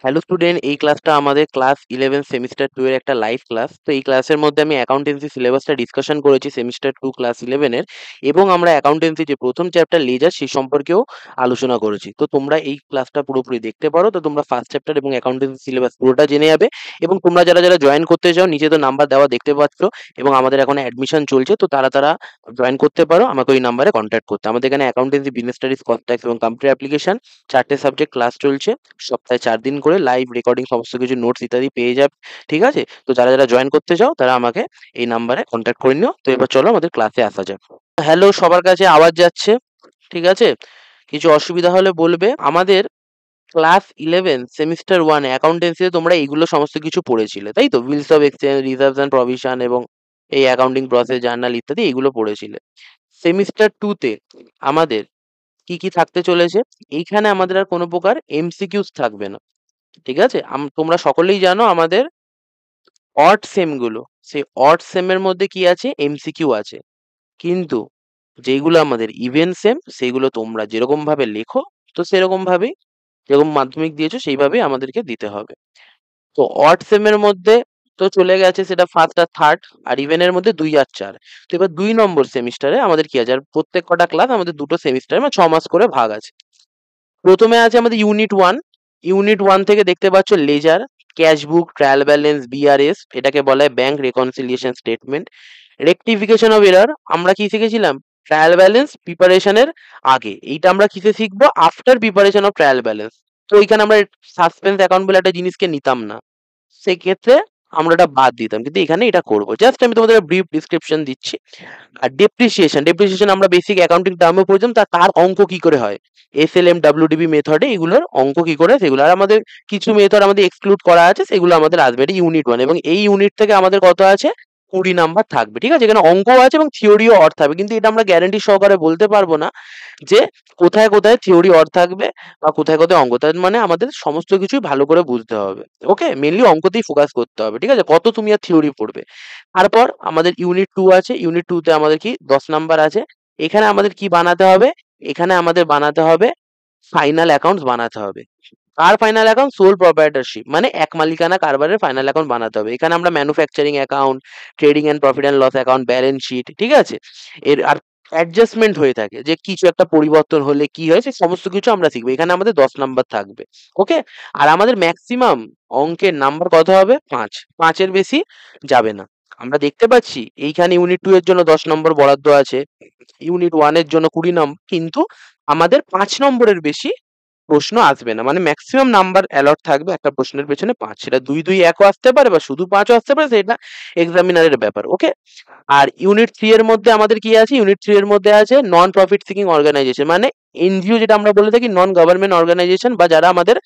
Hello student, এই ক্লাসটা আমাদের ক্লাস 11 সেমিস্টার 2 এর একটা লাইভ ক্লাস। তো এই ক্লাসের মধ্যে আমি অ্যাকাউন্টেন্সি সিলেবাসটা ডিসকাশন করেছি সেমিস্টার 2 ক্লাস 11 এর, এবং আমরা অ্যাকাউন্টেন্সি যে প্রথম চ্যাপ্টার লেজার সেই সম্পর্কেও আলোচনা করেছি। তো তোমরা এই ক্লাসটা পুরোপুরি দেখতে পারো, তো তোমরা ফার্স্ট চ্যাপ্টার এবং অ্যাকাউন্টেন্সি সিলেবাস পুরোটা জেনে যাবে। এবং তোমরা যারা যারা জয়েন করতে চাও, নিচে তো নাম্বার দেওয়া দেখতে পাচ্ছ, এবং আমাদের এখন অ্যাডমিশন চলছে, তো তারা তারা জয়েন করতে পারো। আমাকে ওই নাম্বারে কন্ট্যাক্ট করতে। আমাদের এখানে accountancy, business studies, cost tax এবং কম্পিউটার অ্যাপ্লিকেশন 4টে সাবজেক্ট ক্লাস চলছে। সপ্তাহে 4 দিন করে লাইভ রেকর্ডিং, সমস্ত কিছু নোটস ইত্যাদি পেয়ে যাবে। ঠিক আছে? তো যারা যারা জয়েন করতে চাও তারা আমাকে এই নাম্বারে কন্ট্যাক্ট করে নিও। তো এবার চলো আমাদের ক্লাসে আসা যাক। হ্যালো, সবার কাছে আওয়াজ যাচ্ছে? ঠিক আছে? কিছু অসুবিধা হলে বলবে। আমাদের ক্লাস 11 সেমিস্টার 1 অ্যাকাউন্টেন্সিতে তোমরা এইগুলো সমস্ত কিছু পড়েছিলে, তাই তো? Bills of exchange, reserves and provision এবং এই অ্যাকাউন্টিং প্রসেস, জার্নাল ইত্যাদি এইগুলো পড়েছিলে। সেমিস্টার 2 তে আমাদের কি কি থাকতে চলেছে? এইখানে আমাদের আর কোনো প্রকার এমসিকিউস থাকবে না। ঠিক আছে? তোমরা সকলেই জানো আমাদের অড সেম গুলো, সেই অড সেম এর মধ্যে কি আছে? এমসিকিউ আছে। কিন্তু যেগুলো আমাদের ইভেন সেম, সেগুলো তোমরা যেরকম ভাবে লেখো, তো সেরকম ভাবেই, যেরকম মাধ্যমিক দিয়েছো সেইভাবেই আমাদেরকে দিতে হবে। তো অড সেম এর মধ্যে তো চলে গেছে সেটা ফার্স্ট আর থার্ড, আর ইভেন এর মধ্যে 2 আর 4। তো এবার 2 নম্বর সেমিস্টারে আমাদের কি আছে? আর প্রত্যেক কটা ক্লাস আমাদের দুটো সেমিস্টারে, মানে 6 মাস করে ভাগ আছে। প্রথমে আছে আমাদের ইউনিট 1। ইউনিট 1 থেকে দেখতে পাচ্ছ ledger, cash book, trial balance, BRS, এটাকে বলা হয় bank reconciliation statement, rectification of error. আমরা কি শিখেছিলাম? ট্রায়াল ব্যালেন্স প্রিপারেশনের আগে। এইটা আমরা কিসে শিখবো? After preparation of trial balance. তো ওইখানে আমরা সাসপেন্স অ্যাকাউন্ট বলে একটা জিনিসকে নিতাম না, সেক্ষেত্রে আমরা এটা বাদ দিতাম, কিন্তু এখানে এটা করবো। জাস্ট আমি তোমাদের ব্রিফ ডিসক্রিপশন দিচ্ছি। আর ডেপ্রিসিয়েশন, ডেপ্রিসিয়েশন আমরা বেসিক অ্যাকাউন্টিং টার্মে পড়েছিলাম, তার অঙ্ক কি করে হয়, এসএলএম ডাব্লিউডিবি মেথডে এগুলোর অঙ্ক কি করে, সেগুলো। আর আমাদের কিছু মেথড আমাদের এক্সক্লুড করা আছে, সেগুলো আমাদের আসবে। এটা ইউনিট 1, এবং এই ইউনিট থেকে আমাদের কত আছে? 20 নাম্বার থাকবে। ঠিক আছে? এখানে অঙ্কও আছে এবং থিওরিও অর্থ থাকবে, কিন্তু এটা আমরা গ্যারান্টি সহকারে বলতে পারবো না যে কোথায় কোথায় থিওরি অর্থ থাকবে বা কোথায় কোথায় অঙ্ক। তার মানে আমাদের সমস্ত কিছুই ভালো করে বুঝতে হবে। ওকে, মেনলি অঙ্কতেই ফোকাস করতে হবে। ঠিক আছে? কত তুমি আর থিওরি পড়বে। তারপর আমাদের ইউনিট 2 আছে। ইউনিট 2 তে আমাদের কি 10 নাম্বার আছে। এখানে আমাদের কি বানাতে হবে? এখানে আমাদের বানাতে হবে ফাইনাল অ্যাকাউন্টস বানাতে হবে। আর ফাইনাল অ্যাকাউন্ট সোল প্রোপ্রাইটরশিপ, মানে এক মালিকানা কারবারের ফাইনাল অ্যাকাউন্ট বানাতে হবে। এখানে আমরা manufacturing account, trading and profit and loss account, balance sheet, ঠিক আছে, এর আর অ্যাডজাস্টমেন্ট হয়ে থাকে যে কিছু একটা পরিবর্তন হলে কি হয়, সেই সমস্ত কিছু আমরা শিখবো। এখানে আমাদের 10 নাম্বার থাকবে। ওকে, আর আমাদের ম্যাক্সিমাম অঙ্কের নাম্বার কত হবে? 5। 5-এর বেশি যাবে না। আমরা দেখতে পাচ্ছি এইখানে ইউনিট 2 এর জন্য 10 নম্বর বরাদ্দ আছে, ইউনিট 1 এর জন্য 20 নম্বর, কিন্তু আমাদের 5 নম্বরের বেশি প্রশ্ন আসবে না। মানে ম্যাক্সিমাম নাম্বার অ্যালট থাকবে একটা প্রশ্নের পেছনে 5। সেটা 2 2 1ও আসতে পারে বা শুধু 5ও আসতে পারে, সেটা এক্সামিনারের ব্যাপার। ওকে, আর ইউনিট 3 এর মধ্যে আমাদের কি আছে? ইউনিট 3 এর মধ্যে আছে নন প্রফিট সিকিং অর্গানাইজেশন, মানে এনজিও, যেটা আমরা বলে থাকি নন গভর্নমেন্ট অর্গানাইজেশন, বা যারা আমাদের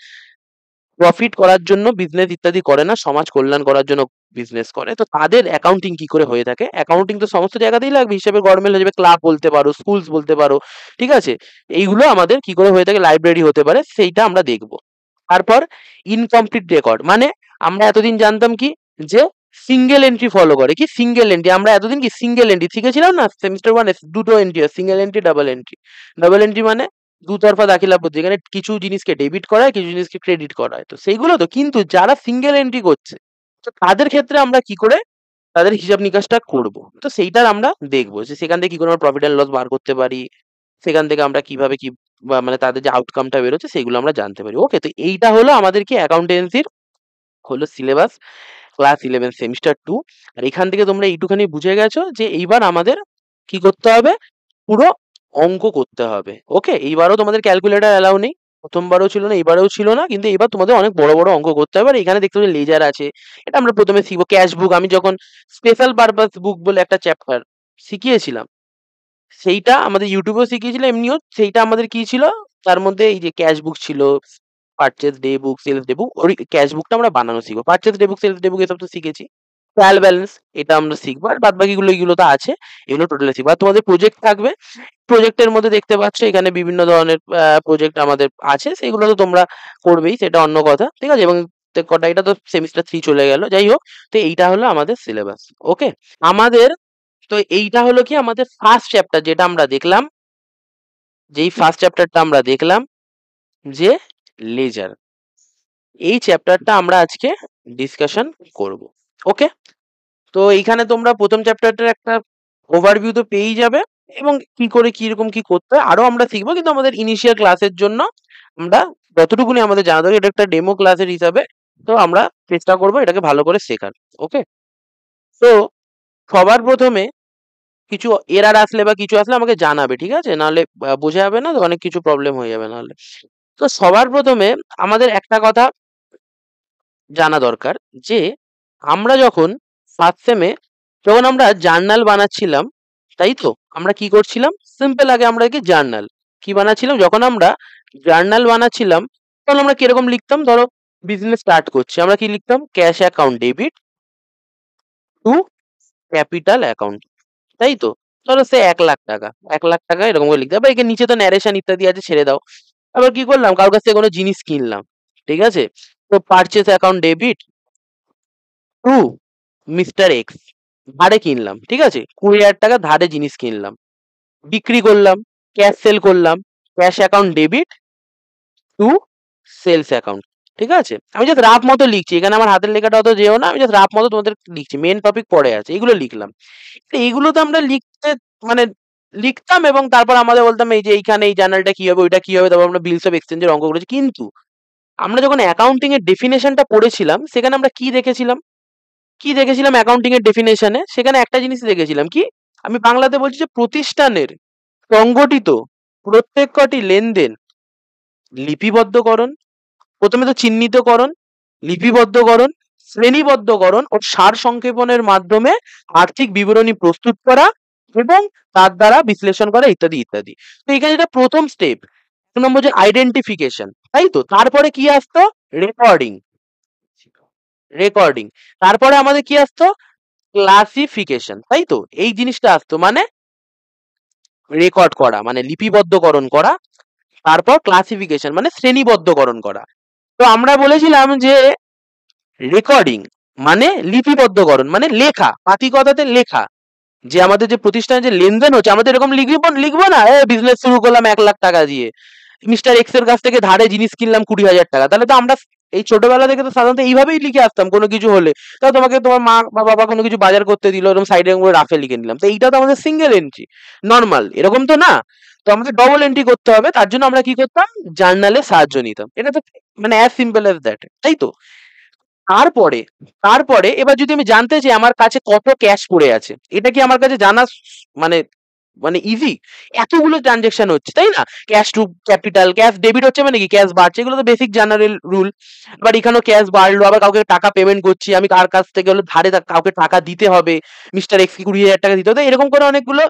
প্রফিট করার জন্য বিজনেস ইত্যাদি করে না, সমাজ কল্যাণ করার জন্য বিজনেস করে। তো তাদের অ্যাকাউন্টিং কি করে হয়ে থাকে? অ্যাকাউন্টিং তো সমস্ত জায়গাতেই লাগবে, হিসেবে গভর্নমেন্ট হয়ে যাবে, ক্লাব বলতে পারো, স্কুলস বলতে পারো। ঠিক আছে? এইগুলো আমাদের কি করে হয়ে থাকে? লাইব্রেরি হতে পারে, সেইটা আমরা দেখবো। তারপর ইনকমপ্লিট রেকর্ড, মানে আমরা এতদিন জানতাম কি, যে সিঙ্গেল এন্ট্রি ফলো করে। কি সিঙ্গেল এন্ট্রি? আমরা এতদিন কি সিঙ্গেল এন্ট্রি শিখেছিলাম না সেমিস্টার 1 এ? দুটো entry, single entry, double entry. Double entry মানে দুতরফা দাখিলা পদ্ধতি, যেখানে কিছু জিনিসকে ডেবিট করা হয়, কিছু জিনিসকে ক্রেডিট করা হয়। তো সেইগুলো তো, কিন্তু যারা সিঙ্গেল এন্ট্রি করছে, তো তাদের ক্ষেত্রে আমরা কি করে তাদের হিসাব নিকাশটা করব, তো সেইটার আমরা দেখবো, যে সেখান থেকে কি করে আমরা প্রফিট অ্যান্ড লস বার করতে পারি, সেখান থেকে আমরা কিভাবে কি মানে তাদের যে আউটকামটা বেরোচ্ছে সেগুলো আমরা জানতে পারি। ওকে, তো এইটা হলো আমাদের কি অ্যাকাউন্টেন্সির হলো সিলেবাস, ক্লাস 11 সেমিস্টার 2। আর এখান থেকে তোমরা এইটুখানি বুঝে গেছো যে এইবার আমাদের কি করতে হবে? পুরো অঙ্ক করতে হবে। ওকে, এইবারও তোমাদের ক্যালকুলেটর অ্যালাউ নেই, প্রথমবারও ছিল না, এবারেও ছিল না, কিন্তু এবার তোমাদের অনেক বড় বড় অঙ্ক করতে হবে। আর এখানে দেখতে পাচ্ছি লেজার আছে, এটা আমরা প্রথমে শিখবো। ক্যাশ বুক, আমি যখন স্পেশাল পারপাস বুক বলে একটা চ্যাপ্টার শিখিয়েছিলাম, সেইটা আমাদের ইউটিউবেও শিখিয়েছিল, এমনিও সেইটা আমাদের কি ছিল, তার মধ্যে এই যে ক্যাশ বুক ছিল, পারচেজ ডে বুক, সেলস ডে বুক, ওই ক্যাশ বুকটা আমরা বানানো শিখবো। পারচেজ ডে বুক, সেলস ডে বুক এসব তো শিখেছি। ট্রায়াল ব্যালেন্স, এটা আমরা শিখবো। আর বাদ বাকিগুলো এগুলো তো আছে, এগুলো টোটালি শিখবো। আর তোমাদের প্রজেক্ট থাকবে, প্রজেক্টের মধ্যে দেখতে পাচ্ছ এখানে বিভিন্ন ধরনের প্রজেক্ট আমাদের আছে, সেগুলো তো তোমরা করবেই, সেটা অন্য কথা। ঠিক আছে? এবং কটা, এটা তো সেমিস্টার 3 চলে গেল, যাই হোক। তো এইটা হলো আমাদের সিলেবাস। ওকে, আমাদের তো এইটা হলো কি আমাদের ফার্স্ট চ্যাপ্টার, যেটা আমরা দেখলাম, যেই ফার্স্ট চ্যাপ্টারটা আমরা দেখলাম, যে লেজার। এই চ্যাপ্টারটা আমরা আজকে ডিসকাশন করব। ওকে, তো এইখানে তোমরা প্রথম চ্যাপ্টারটার একটা ওভারভিউ তো পেয়েই যাবে, এবং কি করে কিরকম কি করতে হয় আরো আমরা শিখবো, কিন্তু আমাদের ইনিশিয়াল ক্লাসের জন্য আমরা যতটুকুনি আমাদের জানা দরকার, এটা একটা ডেমো ক্লাসের হিসাবে, তো আমরা চেষ্টা করবো এটাকে ভালো করে শেখার। ওকে, তো সবার প্রথমে কিছু এরার আসলে বা কিছু আসলে আমাকে জানাবে, ঠিক আছে? নাহলে বোঝা যাবে না, তো অনেক কিছু প্রবলেম হয়ে যাবে নাহলে। তো সবার প্রথমে আমাদের একটা কথা জানা দরকার যে আমরা যখন ফার্স্ট সেমে যখন আমরা জার্নাল বানাচ্ছিলাম, তাই তো আমরা কি করছিলাম, সিম্পল আগে আমরা কি জার্নাল কি বানাচ্ছিলাম, যখন আমরা জার্নাল বানাচ্ছিলাম তখন আমরা কিরকম লিখতাম, ধরো বিজনেস স্টার্ট করছি, আমরা কি লিখতাম, cash account debit to capital account, তাই তো? ধরো সে 1 লাখ টাকা, 1 লাখ টাকা এরকম করে লিখতে হবে, এখানে নিচে তো ন্যারেশন ইত্যাদি আছে, ছেড়ে দাও। আবার কি করলাম, কারোর কাছ থেকে কোনো জিনিস কিনলাম, ঠিক আছে, তো purchase account debit two mister x, ধারে কিনলাম, ঠিক আছে, 20,000 টাকা ধারে জিনিস কিনলাম, বিক্রি করলাম, ক্যাশ সেল করলাম, cash account debit to sales account, ঠিক আছে? আমি জাস্ট রাফ মতো লিখছি, এখানে আমার হাতের লেখাটা অত যেও না, আমি জাস্ট রাফ মতো তোমাদের লিখছি, মেন টপিক পড়ে আছে, এগুলো লিখলাম। তো এইগুলো তো আমরা লিখতে মানে লিখতাম, এবং তারপর আমাদের বলতাম এই যে এইখানে এই জার্নালটা কি হবে, ওইটা কি হবে, তারপর আমরা বিলস অফ এক্সচেঞ্জের অঙ্ক করেছি। কিন্তু আমরা যখন অ্যাকাউন্টিং এর ডেফিনেশনটা পড়েছিলাম, সেখানে আমরা কি দেখেছিলাম, কি দেখেছিলাম অ্যাকাউন্টিং এর ডেফিনেশনে, সেখানে একটা জিনিস দেখেছিলাম কি, আমি বাংলাতে বলছি যে প্রতিষ্ঠানের সংগঠিত প্রত্যেক কটি লেনদেন লিপিবদ্ধকরণ, প্রথমে তো চিহ্নিতকরণ, লিপিবদ্ধকরণ, শ্রেণীবদ্ধকরণ ও সার সংক্ষেপণের মাধ্যমে আর্থিক বিবরণী প্রস্তুত করা এবং তার দ্বারা বিশ্লেষণ করা ইত্যাদি ইত্যাদি। তো এখানে এটা প্রথম স্টেপ, 1 নম্বর যে আইডেন্টিফিকেশন, তাই তো? তারপরে কি আসতো, রেকর্ডিং, রেকর্ডিং, তারপরে আমাদের কি আসতো, ক্লাসিফিকেশন, তাই তো? এই জিনিসটা আসতো, মানে রেকর্ড করা মানে লিপিবদ্ধকরণ করা, তারপর ক্লাসিফিকেশন মানে শ্রেণীবদ্ধকরণ করা। তো আমরা বলেছিলাম যে রেকর্ডিং মানে লিপিবদ্ধকরণ মানে লেখা, পাতিকথাতে লেখা, যে আমাদের যে প্রতিষ্ঠানে যে লেনদেন হচ্ছে, আমাদের এরকম লিখবো লিখবো না, বিজনেস শুরু করলাম 1 লাখ টাকা দিয়ে, মিস্টার এক্স এর কাছ থেকে ধারে জিনিস কিনলাম 20,000 টাকা, তাহলে তো আমরা এই ছোটবেলা থেকে তো সাধারণত এইভাবেই লিখে আসতাম কোনো কিছু হলে। তো তোমাকে তোমার মা বা বাবা কোনো কিছু বাজার করতে দিল, এরকম সাইডে করে রাফে লিখে নিলাম, তো এইটা তো আমাদের সিঙ্গেল এন্ট্রি, নর্মাল, এরকম তো না। তো আমাদের ডবল এন্ট্রি করতে হবে, তার জন্য আমরা কি করতাম, জার্নালে সাহায্য নিতাম। এটা তো মানে অ্যাজ সিম্পল অ্যাজ দ্যাট, তাই তো? তারপরে তারপরে এবার যদি আমি জানতে চাই আমার কাছে কত ক্যাশ পড়ে আছে, এটা কি আমার কাছে জানা মানে মানে ইজি? এতগুলো ট্রানজেকশন হচ্ছে, তাই না? Cash to capital, cash debit হচ্ছে মানে কি, ক্যাশ বাড়ছে, এগুলো তো বেসিক জেনারেল রুল। আবার এখানেও ক্যাশ বাড়লো, আবার কাউকে টাকা পেমেন্ট করছি, আমি কার কাছ থেকে হলো ধারে কাউকে টাকা দিতে হবে, মিস্টার এক্স কি 20,000 টাকা দিতে হবে, এরকম করে অনেকগুলো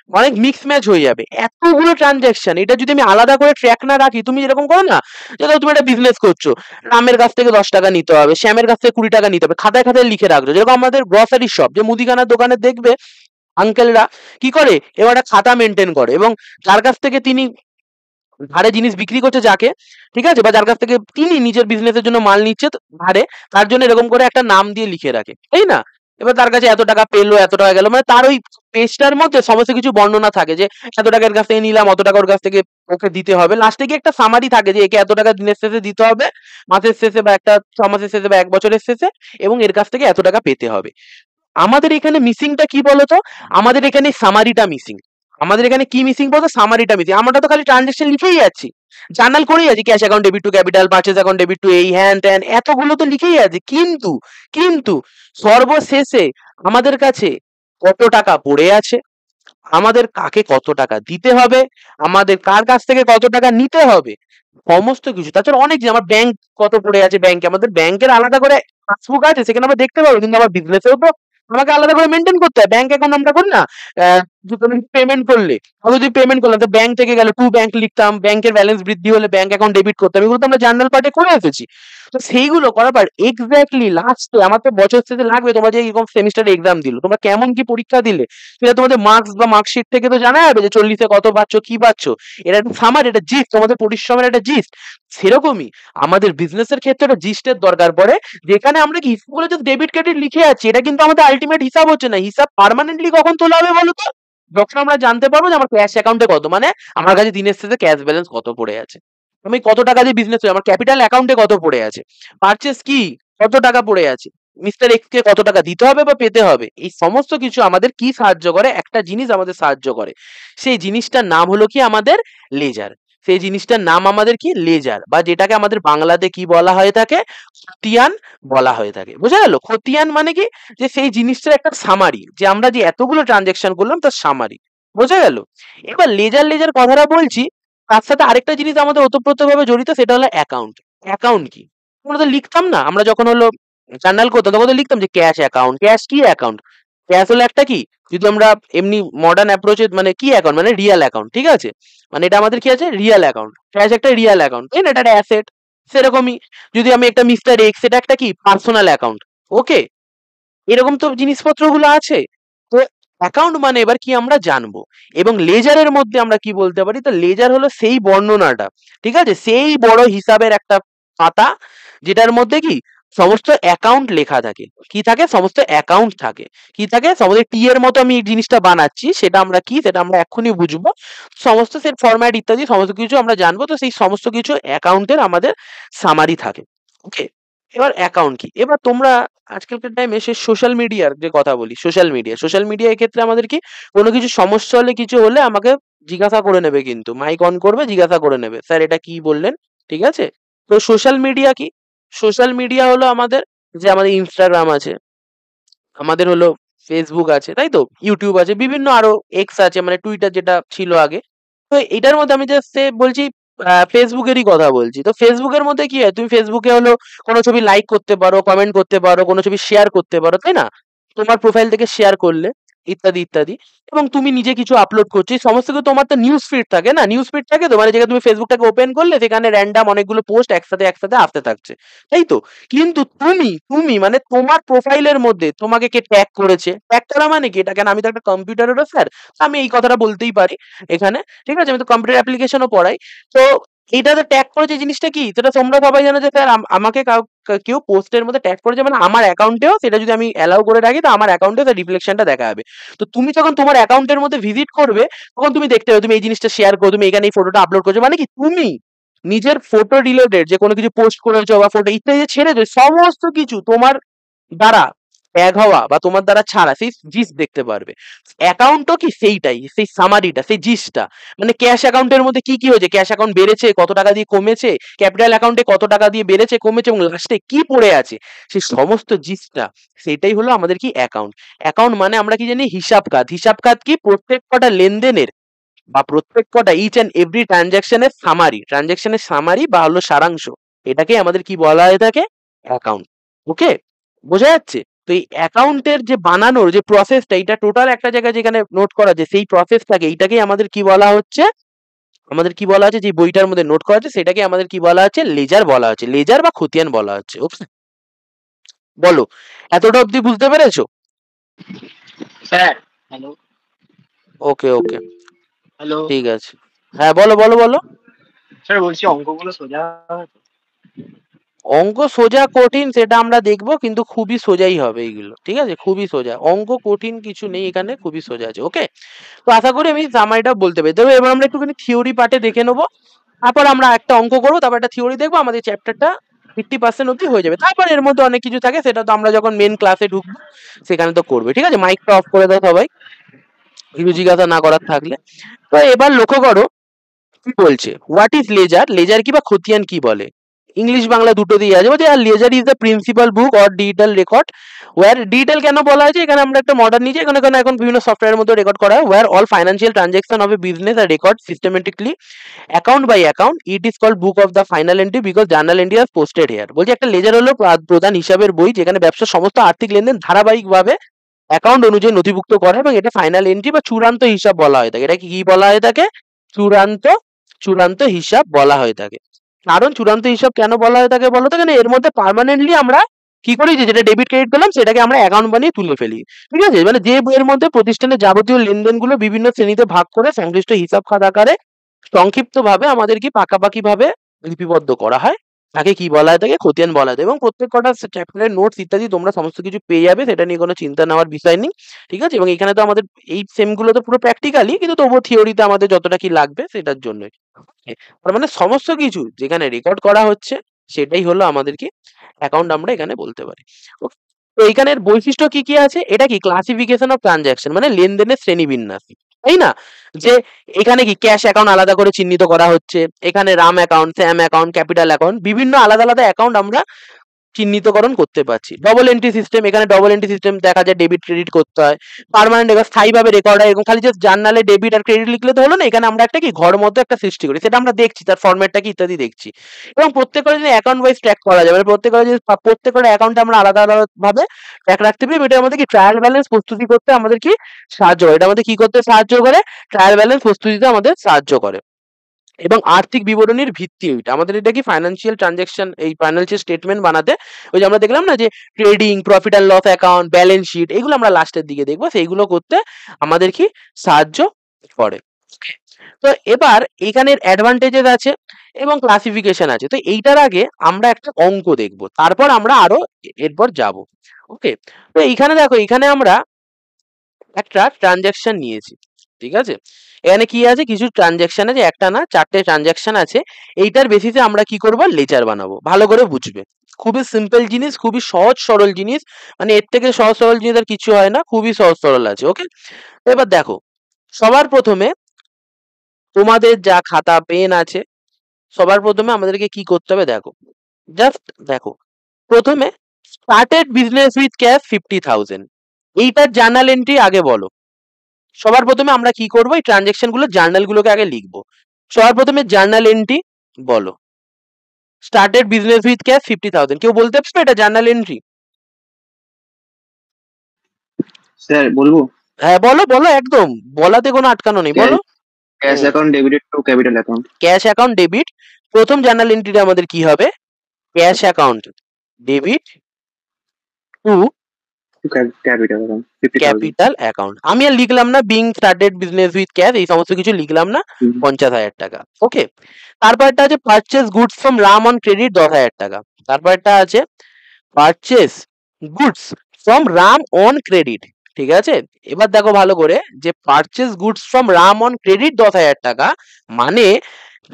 অনেক মিক্স ম্যাচ হয়ে যাবে, এতগুলো ট্রানজাকশন, এটা যদি আমি আলাদা করে ট্র্যাক না রাখি, তুমি যেরকম করো না, যে ধরো তুমি একটা বিজনেস করছো, রামের কাছ থেকে 10 টাকা নিতে হবে, শ্যামের কাছ থেকে 20 টাকা নিতে হবে, খাতায় খাতায় লিখে রাখছো, যেরকম আমাদের গ্রসারি শপ যে মুদিখানার দোকানে দেখবে আঙ্কেলরা কি করে, এবার একটা খাতা মেনটেন করে, এবং যার কাছ থেকে তিনি ধারে জিনিস বিক্রি করছে যাকে, ঠিক আছে, বা যার কাছ থেকে তিনি নিজের বিজনেসের জন্য মাল নিচ্ছে ধারে, তার জন্য এরকম করে একটা নাম দিয়ে লিখে রাখে, তাই না? এবার তার কাছে এত টাকা পেলো, এত টাকা গেল, মানে তার ওই পেজটার মধ্যে সমস্ত কিছু বর্ণনা থাকে, যে এত টাকার কাছ থেকে নিলাম, অত টাকা ওর কাছ থেকে ওকে দিতে হবে, লাস্টে গিয়ে একটা সামারি থাকে যে একে এত টাকা দিনের শেষে দিতে হবে, মাসের শেষে বা একটা 6 মাসের শেষে বা 1 বছরের শেষে, এবং এর কাছ থেকে এত টাকা পেতে হবে। আমাদের এখানে মিসিংটা কি বলতো, আমাদের এখানে সামারিটা মিসিং, আমাদের এখানে কি মিসিং বলতো, সামারিটা মিসিং, আমরা তো খালি ট্রানজাকশন লিখেই যাচ্ছি, জার্নাল করেই আছি, cash account debit to capital, purchase account debit two এই হ্যান ত্যান, এতগুলো তো লিখেই আছে, কিন্তু কিন্তু সর্বশেষে আমাদের কাছে কত টাকা পড়ে আছে, আমাদের কাকে কত টাকা দিতে হবে, আমাদের কার কাছ থেকে কত টাকা নিতে হবে, সমস্ত কিছু, তাছাড়া অনেক যে আমার ব্যাংক কত পড়ে আছে, ব্যাংকে আমাদের ব্যাংকের আলাদা করে পাসবুক আছে, সেখানে আমরা দেখতে পাবো, কিন্তু আমার বিজনেসেও তো আমাকে আলাদা করে মেনটেন করতে হয়, ব্যাংক অ্যাকাউন্ট আমরা করি না, যে তুমি পেমেন্ট করলে, আমি যদি পেমেন্ট করলাম তো ব্যাংক থেকে গেল টু ব্যাংক লিখতাম, ব্যাংকের ব্যালেন্স বৃদ্ধি হলে ব্যাংক অ্যাকাউন্ট ডেবিট করতাম, এগুলো তো আমরা জার্নাল পার্টে করে এসেছি। তো সেইগুলো করার পর এক্স্যাক্টলি লাস্টে আমার তো বছর শেষে লাগবে, তোমরা যে এরকম সেমিস্টার এক্সাম দিল, তোমরা কেমন কি পরীক্ষা দিলে, সেটা তোমাদের মার্কস বা মার্কশিট থেকে তো জানা যাবে যে 40-এ কত পাচ্ছ কি পাচ্ছ, এটা একটা সামার, এটা জিস্ট, তোমাদের পরিশ্রমের একটা জিস্ট। সেরকমই আমাদের বিজনেসের ক্ষেত্রে একটা জিস্টের দরকার পড়ে, যেখানে আমরা কি হিসাবগুলো জাস্ট ডেবিট ক্রেডিট লিখে আছি, এটা কিন্তু আমাদের আলটিমেট হিসাব হচ্ছে না। হিসাব পার্মানেন্টলি কখন তোলা হবে বলো তো, যখন আমরা জানতে পারবো যে আমার ক্যাশ অ্যাকাউন্টে কত, মানে আমার কাছে দিনের শেষে ক্যাশ ব্যালেন্স কত পড়ে আছে। আমি কত টাকা দিয়ে বিজনেস করি, আমার ক্যাপিটাল অ্যাকাউন্টে কত পড়ে আছে, পারচেস কি কত টাকা পড়ে আছে, মিস্টার এক্স কে কত টাকা দিতে হবে বা পেতে হবে, এই সমস্ত কিছু আমাদের কি সাহায্য করে, একটা জিনিস আমাদের সাহায্য করে, সেই জিনিসটার নাম হলো কি আমাদের লেজার। সেই জিনিসটার নাম আমাদের কি লেজার, বা যেটাকে আমাদের বাংলাতে কি বলা হয়ে থাকে, খতিয়ান বলা হয়ে থাকে। বোঝা গেল? খতিয়ান মানে কি, যে সেই জিনিসটার একটা সামারি, যে আমরা যে এতগুলো ট্রানজেকশন করলাম তার সামারি। বোঝা গেল? এবার লেজার লেজার কথাটা বলছি, তার সাথে আরেকটা জিনিস আমাদের ওতপ্রোতভাবে জড়িত, সেটা হলো অ্যাকাউন্ট। অ্যাকাউন্ট কি? আমরা তো লিখতাম না, আমরা যখন হলো জার্নাল করতাম তখন তো লিখতাম যে ক্যাশ অ্যাকাউন্ট। ক্যাশ কি অ্যাকাউন্ট? ক্যাশ হলো একটা কি, যদি আমরা এমনি মডার্ন অ্যাপ্রোচে মানে কি অ্যাকাউন্ট মানে রিয়েল অ্যাকাউন্ট, ঠিক আছে? মানে এটা আমাদের কি আছে, রিয়েল অ্যাকাউন্ট। ক্যাশ একটা রিয়েল অ্যাকাউন্ট, তাই না? এটা একটা অ্যাসেট। সেরকমই যদি আমি একটা মিস্টার এক্স, এটা একটা কি পার্সোনাল অ্যাকাউন্ট। ওকে, এরকম তো জিনিসপত্রগুলো আছে। তো অ্যাকাউন্ট মানে এবার কি আমরা জানবো, এবং লেজারের মধ্যে আমরা কি বলতে পারি, তো লেজার হলো সেই বর্ণনাটা, ঠিক আছে, সেই বড় হিসাবের একটা পাতা, যেটার মধ্যে কি সমস্ত অ্যাকাউন্ট লেখা থাকে। কি থাকে? সমস্ত অ্যাকাউন্ট থাকে। কি থাকে? সমস্ত টি এর মতো আমি এই জিনিসটা বানাচ্ছি, সেটা আমরা কি, সেটা আমরা এক্ষুনি বুঝবো। সমস্ত সেট ফরম্যাট ইত্যাদি সমস্ত কিছু আমরা জানবো। তো সেই সমস্ত কিছু অ্যাকাউন্টের আমাদের সামারি থাকে। ওকে, এবার অ্যাকাউন্ট কি, এবার তোমরা আজকালকার টাইমে সে সোশ্যাল মিডিয়ার যে কথা বলি, সোশ্যাল মিডিয়া এক্ষেত্রে আমাদের কি, কোনো কিছু সমস্যা হলে কিছু হলে আমাকে জিজ্ঞাসা করে নেবে, কিন্তু মাইক অন করবে, জিজ্ঞাসা করে নেবে, স্যার এটা কি বললেন, ঠিক আছে? তো সোশ্যাল মিডিয়া কি, সোশ্যাল মিডিয়া হলো আমাদের, যে আমাদের ইনস্টাগ্রাম আছে, আমাদের হলো ফেসবুক আছে, তাই তো, ইউটিউব আছে, বিভিন্ন আরো এক্স আছে, মানে টুইটার যেটা ছিল আগে। তো এটার মধ্যে আমি জাস্ট বলছি, ফেসবুকেরই কথা বলছি। তো ফেসবুকের মধ্যে কি হয়, তুমি ফেসবুকে হলো কোনো ছবি লাইক করতে পারো, কমেন্ট করতে পারো, কোনো ছবি শেয়ার করতে পারো, তাই না? তোমার প্রোফাইল থেকে শেয়ার করলে, ইত্যাদি ইত্যাদি। এবং তুমি নিজে কিছু আপলোড করছো, এই সমস্ত কিছু, তোমার তো নিউজ ফিড থাকে না, নিউজ ফিড থাকে তো, মানে যেখানে তুমি ফেসবুকটাকে ওপেন করলে সেখানে র্যান্ডাম অনেকগুলো পোস্ট একসাথে একসাথে আসতে থাকছে, তাই তো? কিন্তু তুমি তুমি মানে তোমার প্রোফাইলের মধ্যে তোমাকে কে ট্যাগ করেছে, ট্যাগ করা মানে কি, এটা কেন, আমি তো একটা কম্পিউটারেরও স্যার, আমি এই কথাটা বলতেই পারি এখানে, ঠিক আছে? আমি তো কম্পিউটার অ্যাপ্লিকেশনও পড়াই। তো এইটাতে ট্যাগ করেছে, জিনিসটা কি, সেটা তোমরা সবাই জানো যে স্যার আমাকে কেউ পোস্টের মধ্যে ট্যাগ করেছে, মানে আমার অ্যাকাউন্টেও সেটা যদি আমি অ্যালাউ করে রাখি, তো আমার অ্যাকাউন্টে তার রিফ্লেকশনটা দেখা যাবে। তো তুমি যখন তোমার অ্যাকাউন্টের মধ্যে ভিজিট করবে, তখন তুমি দেখতে পাবে তুমি এই জিনিসটা শেয়ার করো, তুমি এখানে এই ফটোটা আপলোড করছো, মানে কি তুমি নিজের ফটো রিলেটেড যে কোনো কিছু পোস্ট করেছো বা ফটো ইত্যাদি যে ছেড়েছো, সমস্ত কিছু তোমার দ্বারা ট্যাগ হওয়া বা তোমার দ্বারা ছাড়া সেই জিস দেখতে পারবে। অ্যাকাউন্টও কি সেইটাই, সেই সামারিটা, সেই জিসটা, মানে ক্যাশ অ্যাকাউন্টের মধ্যে কি কি হয়েছে, ক্যাশ অ্যাকাউন্ট বেড়েছে কত টাকা দিয়ে, কমেছে, ক্যাপিটাল অ্যাকাউন্টে কত টাকা দিয়ে বেড়েছে কমেছে, এবং লাস্টে কি পড়ে আছে, সেই সমস্ত জিসটা, সেটাই হলো আমাদের কি অ্যাকাউন্ট। অ্যাকাউন্ট মানে আমরা কি জানি, হিসাব খাত। হিসাব খাত কি, প্রত্যেক কটা লেনদেনের বা প্রত্যেক কটা ইচ অ্যান্ড এভরি ট্রানজাকশনের সামারি বা হলো সারাংশ, এটাকে আমাদের কি বলা হয়ে থাকে, অ্যাকাউন্ট। ওকে, বোঝা যাচ্ছে? তো এই অ্যাকাউন্টের যে বানানোর যে প্রসেসটা, এটা টোটাল একটা জায়গায় যেখানে নোট করা আছে, সেই প্রসেসটাকে, এইটাকেই আমাদের কি বলা হচ্ছে, আমাদের কি বলা আছে, যে বইটার মধ্যে নোট করা আছে সেটাকে আমাদের কি বলা আছে, লেজার বলা হচ্ছে, লেজার বা খতিয়ান বলা হচ্ছে। ওকে, বলো, এতটা অবধি বুঝতে পেরেছো? Sir hello. Okay okay, hello ঠিক আছে। হ্যাঁ, বলো বলো বলো। স্যার, বলছি অঙ্কগুলো সোজা হবে তো? অঙ্ক সোজা কঠিন সেটা আমরা দেখবো, কিন্তু খুবই সোজাই হবে এইগুলো, ঠিক আছে? খুবই সোজা, অঙ্ক কঠিন কিছু নেই এখানে, খুবই সোজা আছে। ওকে, তো আশা করি আমি সামারিটা বলতে পারি। তবে এবার আমরা একটুখানি থিওরি পার্টে দেখে নেবো, তারপর আমরা একটা অঙ্ক করবো, তারপর একটা থিওরি দেখবো, আমাদের চ্যাপ্টারটা 50% অব্দি হয়ে যাবে। তারপর এর মধ্যে অনেক কিছু থাকে, সেটা তো আমরা যখন মেন ক্লাসে ঢুকবো সেখানে তো করবে। ঠিক আছে, মাইকটা অফ করে দাও সবাই, কিছু জিজ্ঞাসা না করার থাকলে। তো এবার লক্ষ্য করো কি বলছে, হোয়াট ইজ লেজার, লেজার কি বা খতিয়ান কি বলে, ইংলিশ বাংলা দুটো দিয়ে আছে। বলছে ledger is the principal book or digital record where, digital কেন বলা হয়েছে, এখানে আমরা একটা মডার্ন নিয়েছি, এখানে এখানে এখন বিভিন্ন সফটওয়্যারের মধ্যে রেকর্ড করা হয়, where all financial transaction of a business are record systematically account by account, it is called book of the final entry because journal entry are posted here. বলছে একটা লেজার হলো প্রধান হিসাবের বই, যেখানে ব্যবসার সমস্ত আর্থিক লেনদেন ধারাবাহিকভাবে অ্যাকাউন্ট অনুযায়ী নথিভুক্ত করা, এবং এটা ফাইনাল এন্ট্রি বা চূড়ান্ত হিসাব বলা হয়ে থাকে। এটা কি বলা হয়ে থাকে, চূড়ান্ত চূড়ান্ত হিসাব বলা হয়ে থাকে। কারণ চূড়ান্ত হিসাব কেন বলা হয়ে থাকে বলো তো, কেন এর মধ্যে পার্মানেন্টলি আমরা কি করি, যে যেটা ডেবিট ক্রেডিট করলাম সেটাকে আমরা অ্যাকাউন্ট বানিয়ে তুলে ফেলি। ঠিক আছে, মানে যে বইয়ের মধ্যে প্রতিষ্ঠানের যাবতীয় লেনদেনগুলো বিভিন্ন শ্রেণীতে ভাগ করে সংশ্লিষ্ট হিসাব খাত আকারে সংক্ষিপ্ত ভাবে আমাদের কি পাকাপাকি ভাবে লিপিবদ্ধ করা হয়, তাকে কি বলা হয়, তাকে খতিয়ান বলা হয়। এবং প্রত্যেক কটা চ্যাপ্টারের নোটস ইত্যাদি তোমরা সমস্ত কিছু পেয়ে যাবে, সেটা নিয়ে কোনো চিন্তা নেওয়ার বিষয় নেই। ঠিক আছে, এবং এখানে তো আমাদের এই সেম গুলো তো পুরো প্র্যাকটিক্যালি, কিন্তু তবুও থিওরিতে আমাদের যতটা কি লাগবে সেটার জন্যই। তার মানে সমস্ত কিছু যেখানে রেকর্ড করা হচ্ছে সেটাই হলো আমাদের কি অ্যাকাউন্ট আমরা এখানে বলতে পারি। Okay? তো এখানের বৈশিষ্ট্য কি কি আছে? এটা কি ক্লাসিফিকেশন অফ ট্রানজাকশন, মানে লেনদেনের শ্রেণীবিন্যাস, তাই না? যে এখানে কি ক্যাশ অ্যাকাউন্ট আলাদা করে চিহ্নিত করা হচ্ছে, এখানে Ram account, Sam account, capital account, বিভিন্ন আলাদা আলাদা অ্যাকাউন্ট আমরা চিহ্নিতকরণ করতে পারছি। ডবল এন্ট্রি সিস্টেম, এখানে ডবল এন্ট্রি সিস্টেম দেখা যায়, ডেবিট ক্রেডিট করতে হয়। পার্মানেন্ট এবার স্থায়ীভাবে রেকর্ড হয়, এরকম খালি জাস্ট জার্নালে ডেবিট আর ক্রেডিট লিখলে তো হলো না, এখানে আমরা একটা কি ঘর মতো একটা সৃষ্টি করি, সেটা আমরা দেখছি, তার ফরম্যাটটা কি ইত্যাদি দেখছি। এবং প্রত্যেকের যদি অ্যাকাউন্ট ওয়াইজ ট্র্যাক করা যাবে, মানে প্রত্যেকের অ্যাকাউন্টে আমরা আলাদা আলাদা ভাবে ট্র্যাক রাখতে পারি। এটা আমাদের কি ট্রায়াল ব্যালেন্স প্রস্তুতি করতে আমাদের কি সাহায্য করে, এটা আমাদের কি করতে সাহায্য করে, ট্রায়াল ব্যালেন্স প্রস্তুতিতে আমাদের সাহায্য করে। এবং আর্থিক বিবরণীর ভিত্তি ওইটা আমাদের, এটা কি ফাইন্যান্সিয়াল ট্রানজাকশন, এই ফাইন্যান্সিয়াল স্টেটমেন্ট বানাতে ওই যে আমরা দেখলাম না যে trading, profit and loss account, balance sheet, এগুলো আমরা লাস্টের দিকে দেখবো, সেইগুলো করতে আমাদের কি সাহায্য করে। তো এবার এখানের অ্যাডভান্টেজেস আছে এবং ক্লাসিফিকেশন আছে। তো এইটার আগে আমরা একটা অঙ্ক দেখব, তারপর আমরা আরো এরপর যাব। ওকে, তো এইখানে দেখো, এখানে আমরা একটা ট্রানজাকশন নিয়েছি, ঠিক আছে? এখানে কি আছে, কিছু ট্রানজাকশন আছে, একটা না চারটে ট্রানজাকশন আছে। এইটার বেসিসে আমরা কি করব, লেজার বানাবো। ভালো করে বুঝবে, খুবই সিম্পল জিনিস, খুবই সহজ সরল জিনিস, মানে এর থেকে সহজ সরল জিনিস আর কিছু হয় না, খুবই সহজ সরল আছে। ওকে, এবার দেখো, সবার প্রথমে তোমাদের যা খাতা পেন আছে, সবার প্রথমে আমাদেরকে কি করতে হবে দেখো, জাস্ট দেখো, প্রথমে স্টার্টেড বিজনেস উইথ ক্যাশ 50,000, এইটার জার্নাল এন্ট্রি আগে বলো। সবার প্রথমে আমরা কি করবো, এই ট্রানজেকশন গুলো জার্নাল গুলোকে আগে লিখবো। সবার প্রথমে জার্নাল এন্ট্রি বলো, স্টার্টেড বিজনেস উইথ ক্যাশ 50,000, কেউ বলতে পারবে এটা জার্নাল এন্ট্রি? স্যার বলবো? হ্যাঁ বলো বলো, একদম বলাতে কোনো আটকানো নেই, বলো। Cash account debited two capital account. Cash account debit, প্রথম জার্নাল এন্ট্রিটা আমাদের কি হবে, cash account debit to capital account 50,000। Capital account. আমি আর লিখলাম না being started business with cash, এই সমস্ত কিছু লিখলাম না, 50,000 টাকা। ওকে, তারপরটা আছে purchase goods from Ram on credit 10,000 টাকা। তারপরটা আছে purchase goods from Ram on credit, ঠিক আছে? এবার দেখো ভালো করে, যে purchase goods from Ram on credit 10,000 টাকা, মানে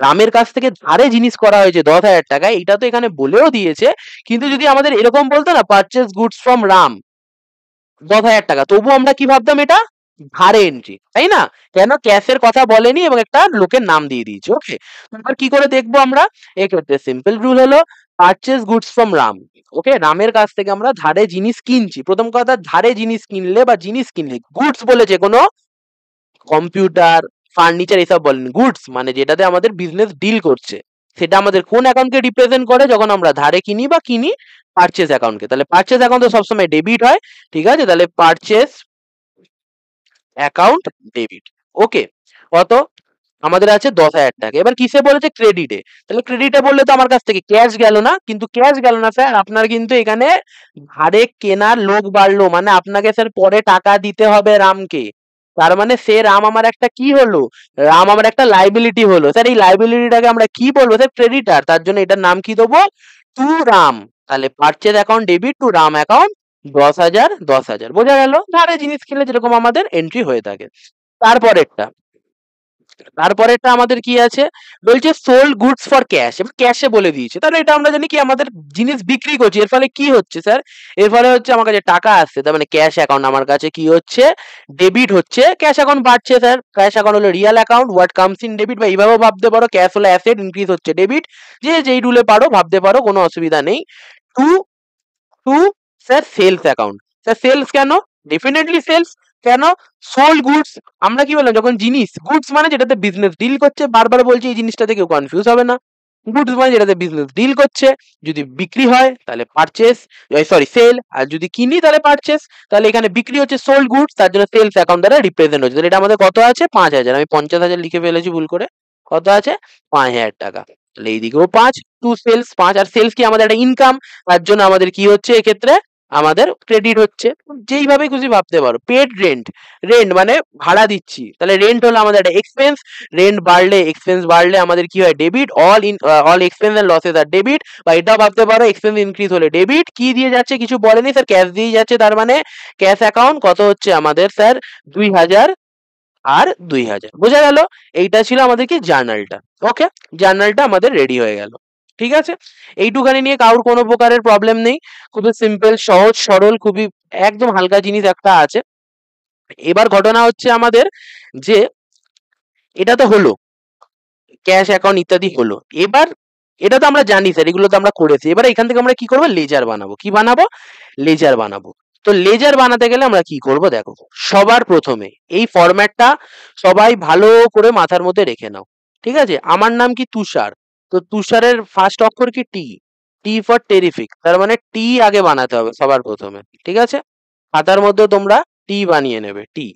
রামের কাছ থেকে ধারে জিনিস করা হয়েছে 10,000 টাকায়, এটা তো এখানে বলেও দিয়েছে। কিন্তু যদি আমাদের এরকম বলতো না, পারচেস গুডস ফ্রম রাম 10,000 টাকা, তবু আমরা কি ভাবতাম, এটা ধারে এন্ট্রি, তাই না? কেন, ক্যাশের কথা বলেনি এবং একটা লোকের নাম দিয়ে দিয়েছে। ওকে, এবার কি করে দেখবো আমরা, এক্ষেত্রে সিম্পল রুল হলো পারচেস গুডস ফ্রম রাম। ওকে, রামের কাছ থেকে আমরা ধারে জিনিস কিনছি। প্রথম কথা, ধারে জিনিস কিনলে বা জিনিস কিনলে, গুডস বলেছে, কোনো কম্পিউটার, ফার্নিচার এসব বলেন, গুডস মানে যেটাতে আমাদের বিজনেস ডিল করছে, সেটা আমাদের কোন অ্যাকাউন্টকে রিপ্রেজেন্ট করে, যখন আমরা ধারে কিনি বা কিনি, পারচেস অ্যাকাউন্টকে। তাহলে পারচেস অ্যাকাউন্ট তো সবসময় ডেবিট হয়, ঠিক আছে? তাহলে পারচেস অ্যাকাউন্ট ডেবিট। ওকে, কত আমাদের আছে 10,000 টাকা। এবার কিসে বলেছে, ক্রেডিটে। তাহলে ক্রেডিটে বললে তো আমার কাছ থেকে ক্যাশ গেল না, কিন্তু ক্যাশ গেল না স্যার, আপনার কিন্তু এখানে ধারে কেনার লোক বাড়লো, মানে আপনাকে স্যার পরে টাকা দিতে হবে রামকে। তার মানে সে রাম আমার একটা কি হলো, রাম আমার একটা লাইবিলিটি হলো। স্যার এই লাইবিলিটিটাকে আমরা কি বলবো স্যার, ক্রেডিটার, তার জন্য এটার নাম কি দেবো, টু রাম। তাহলে purchase account debit to Ram account 10,000 10,000, বোঝা গেল? ধারে জিনিস কিনলে যেরকম আমাদের এন্ট্রি হয়ে থাকে। তারপরেরটা, তারপরেরটা আমাদের কি আছে, বলছে সোল্ড গুডস ফর ক্যাশ, এবার ক্যাশে বলে দিয়েছে। তাহলে এটা আমরা জানি কি, আমাদের জিনিস বিক্রি করছি। এর ফলে কি হচ্ছে স্যার, এর ফলে হচ্ছে আমার কাছে টাকা আসছে, তার মানে ক্যাশ অ্যাকাউন্ট আমার কাছে কি হচ্ছে, ডেবিট হচ্ছে, ক্যাশ অ্যাকাউন্ট বাড়ছে স্যার। ক্যাশ অ্যাকাউন্ট হলো real account, what comes in debit, বা এইভাবেও ভাবতে পারো, ক্যাশ হলো অ্যাসেট, ইনক্রিজ হচ্ছে ডেবিট, যে যেই রুলে পারো ভাবতে পারো, কোনো অসুবিধা নেই। To to sir sales account. Sir sales কেন, ডেফিনেটলি সেলস। কেন, সোল্ড গুডস, আমরা কি বললাম, যখন জিনিস, গুডস মানে যেটাতে বিজনেস ডিল করছে, বারবার বলছি এই জিনিসটাতে কেউ কনফিউজ হবে না। গুডস মানে যেটাতে বিজনেস ডিল করছে, যদি বিক্রি হয় তাহলে পারচেস, সরি সেল, আর যদি কিনি তাহলে পারচেস। তাহলে এখানে বিক্রি হচ্ছে সোল্ড গুডস, তার জন্য সেলস অ্যাকাউন্ট দ্বারা রিপ্রেজেন্ট হচ্ছে। তাহলে এটা আমাদের কত আছে, 5,000, আমি 50,000 লিখে ফেলেছি ভুল করে, কত আছে, 5,000 টাকা। তাহলে এইদিকেও 5, টু সেলস 5, আর সেলস কি আমাদের একটা ইনকাম, তার জন্য আমাদের কি হচ্ছে এক্ষেত্রে, আমাদের ক্রেডিট হচ্ছে। যেইভাবে খুশি ভাবতে পারো। পেড রেন্ট, রেন্ট মানে ভাড়া দিচ্ছি, তাহলে রেন্ট হলো আমাদের একটা এক্সপেন্স, রেন্ট বাড়লে, এক্সপেন্স বাড়লে আমাদের কি হয়, debit. All expense and losses are debit, বা এটাও ভাবতে পারো এক্সপেন্স ইনক্রিজ হলে ডেবিট। কি দিয়ে যাচ্ছে কিছু বলেনি স্যার, ক্যাশ দিয়ে যাচ্ছে, তার মানে ক্যাশ অ্যাকাউন্ট কত হচ্ছে আমাদের স্যার, 2,000 আর 2000। বোঝা গেল? এইটা ছিল আমাদের কি জার্নালটা। ওকে, জার্নালটা আমাদের রেডি হয়ে গেল। ঠিক আছে, এইটুখানি নিয়ে কারোর কোনো প্রকারের প্রবলেম নেই। খুবই সিম্পল, সহজ সরল, খুবই একদম হালকা জিনিস একটা আছে। এবার ঘটনা হচ্ছে আমাদের যে এটা তো হলো ক্যাশ অ্যাকাউন্ট ইত্যাদি হলো। এবার এটা তো আমরা জানি স্যার, এগুলো তো আমরা করেছি। এবার এখান থেকে আমরা কি করবো, লেজার বানাবো। কি বানাবো? লেজার বানাবো। তো লেজার বানাতে গেলে আমরা কি করব দেখো, সবার প্রথমে এই ফরম্যাটটা সবাই ভালো করে মাথার মধ্যে রেখে নাও। ঠিক আছে, আমার নাম কি তুষার, তো তুষারের ফার্স্ট অক্ষর কি টি, টি ফর টেরিফিক, তার মানে টি আগে বানাতে হবে সবার প্রথমে। ঠিক আছে, খাতার মধ্যে তোমরা টি বানিয়ে নেবে, টি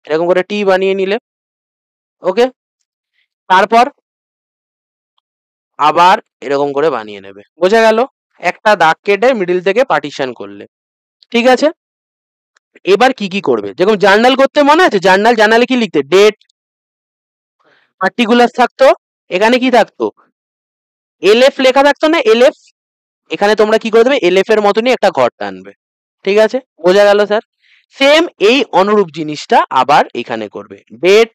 এরকম করে টি বানিয়ে নিলে। ওকে, তারপর আবার এরকম করে বানিয়ে নেবে। বোঝা গেল? একটা দাগ কেটে মিডিল থেকে পার্টিশন করলে। ঠিক আছে, এবার কি কি করবে, যেরকম জার্নাল করতে মনে আছে, জার্নালে কি লিখতে, ডেট, পার্টিকুলার থাকতো, এখানে কি থাকতো, এলএফ লেখা থাকতো না, এলএফ। এখানে তোমরা কি করে দেবে, এলএফ এর মতনই একটা ঘর টানবে। ঠিক আছে, বোঝা গেল স্যার? সেম এই অনুরূপ জিনিসটা আবার এখানে করবে, ডেট,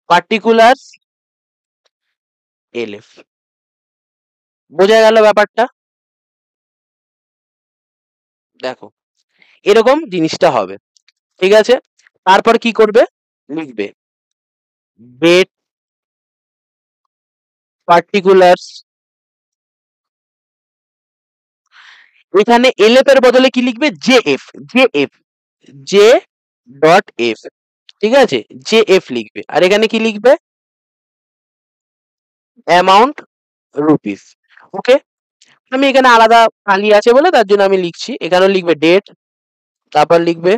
পার্টিকুলার, এলএফ। বোঝা গেল ব্যাপারটা? দেখো এরকম জিনিসটা হবে। ঠিক আছে, তারপর কি করবে, লিখবে ডেট, পার্টিকুলার, এখানে এলএফ এর বদলে কি লিখবে, JF, JF, J dot F. ঠিক আছে, জেএফ লিখবে। আর এখানে কি লিখবে, অ্যামাউন্ট রুপিস। ওকে, আমি এখানে আলাদা খালি আছে বলে তার জন্য আমি লিখছি, এখানেও লিখবে ডেট, তারপর লিখবে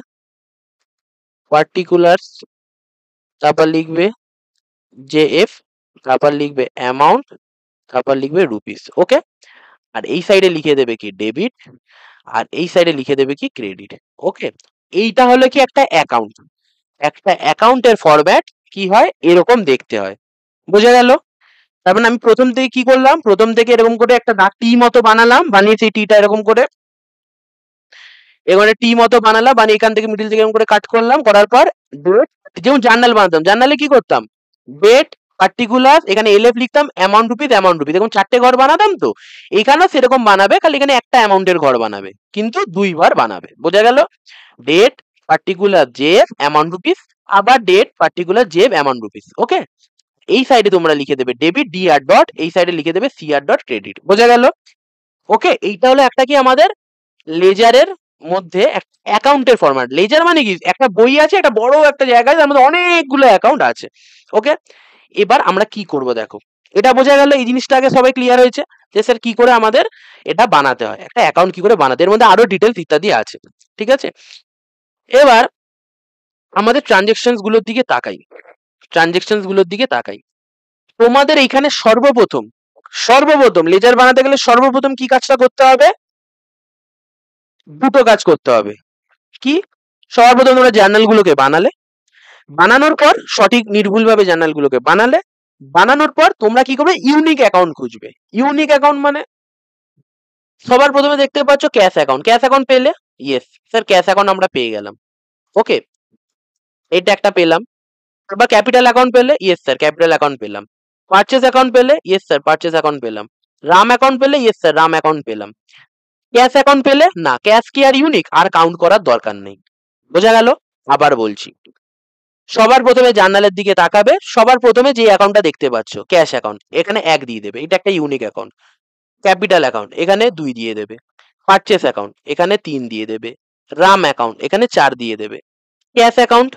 পার্টিকুলার, তারপর লিখবে জেএফ, তারপর লিখবে অ্যামাউন্ট, তারপর লিখবে রুপিস। ওকে, আর এই সাইডে লিখে দেবে কি ডেবিট, আর এই সাইডে লিখে দেবে কি ক্রেডিট। ওকে, এইটা হলো কি একটা অ্যাকাউন্ট। একটা অ্যাকাউন্টের ফরম্যাট কি হয়, এরকম দেখতে হয়। বোঝা গেল? তার মানে আমি প্রথম থেকে কি করলাম, প্রথম থেকে এরকম করে একটা দাগ টি মতো বানালাম, বানিয়ে সেই টিটা এরকম করে এখানে টি মতো বানালাম, বানিয়ে এখান থেকে মিডিল থেকে এরকম করে কাট করলাম, করার পর ডেট, যেমন জার্নাল বানাতাম, জার্নালে কি করতাম, ডেট, পার্টিকুলার, এখানে এলএফ লিখতাম, অ্যামাউন্ট রুপিস, অ্যামাউন্ট রুপিস, এরকম 4টে ঘর বানাতাম। তো এখানেও সেরকম বানাবে, খালি এখানে একটা অ্যামাউন্টের ঘর বানাবে, কিন্তু দুইবার বানাবে। বোঝা গেল? Date, particular, JF, amount rupees, আবার date, particular, JF, amount rupees. Okay, এই সাইডে তোমরা লিখে দেবে ডেবিট, ডিআর ডট, এই সাইডে লিখে দেবে সিআর ডট ক্রেডিট। বোঝা গেল? ওকে, এইটা হলো একটা কি আমাদের লেজারের মধ্যে অ্যাকাউন্টের ফরম্যাট। লেজার মানে কি, একটা বই আছে, একটা বড় একটা জায়গায়, তার মধ্যে অনেকগুলো অ্যাকাউন্ট আছে। ওকে, এবার আমরা কি করব দেখো, এটা বোঝা গেল, এই জিনিসটা আগে সবাই ক্লিয়ার হয়েছে যে স্যার কি করে আমাদের এটা বানাতে হয়, একটা অ্যাকাউন্ট কি করে বানাতে, এর মধ্যে আরো ডিটেলস ইত্যাদি আছে। ঠিক আছে, এবার আমাদের ট্রানজেকশনস গুলোর দিকে তাকাই, ট্রানজেকশনস গুলোর দিকে তাকাই। তোমাদের এইখানে সর্বপ্রথম সর্বপ্রথম লেজার বানাতে গেলে সর্বপ্রথম কি কাজটা করতে হবে, দুটো কাজ করতে হবে। কি, সবার প্রথম তোমরা জার্নাল গুলোকে বানালে, বানানোর পর সঠিক নির্ভুলভাবে জার্নাল গুলোকে বানালে, বানানোর পর তোমরা কি করবে, ইউনিক অ্যাকাউন্ট খুঁজবে। ইউনিক অ্যাকাউন্ট মানে সবার প্রথমে দেখতে পাচ্ছ ক্যাশ অ্যাকাউন্ট, ক্যাশ অ্যাকাউন্ট পেলে, ইয়েস স্যার ক্যাশ অ্যাকাউন্ট আমরা পেয়ে গেলাম। ওকে, এটা একটা পেলাম। বা ক্যাপিটাল অ্যাকাউন্ট পেলে, ইয়েস স্যার ক্যাপিটাল অ্যাকাউন্ট পেলাম। পারচেস অ্যাকাউন্ট পেলে, ইয়েস স্যার পারচেস অ্যাকাউন্ট পেলাম। রাম অ্যাকাউন্ট পেলে, ইয়েস স্যার রাম অ্যাকাউন্ট পেলাম। ক্যাশ অ্যাকাউন্ট পেলে, না ক্যাশ কি আর ইউনিক, আর কাউন্ট করার দরকার নেই। বোঝা গেল? আবার বলছি, সবার প্রথমে জার্নালের দিকে তাকাবে, সবার প্রথমে যে অ্যাকাউন্টটা দেখতে পাচ্ছ ক্যাশ অ্যাকাউন্ট, এখানে 1 দিয়ে দেবে, এটা একটা ইউনিক অ্যাকাউন্ট। ক্যাপিটাল অ্যাকাউন্ট এখানে 2 দিয়ে দেবে। পারচেস অ্যাকাউন্ট এখানে 3 দিয়ে দেবে। রাম অ্যাকাউন্ট এখানে 4 দিয়ে দেবে। ক্যাশ অ্যাকাউন্ট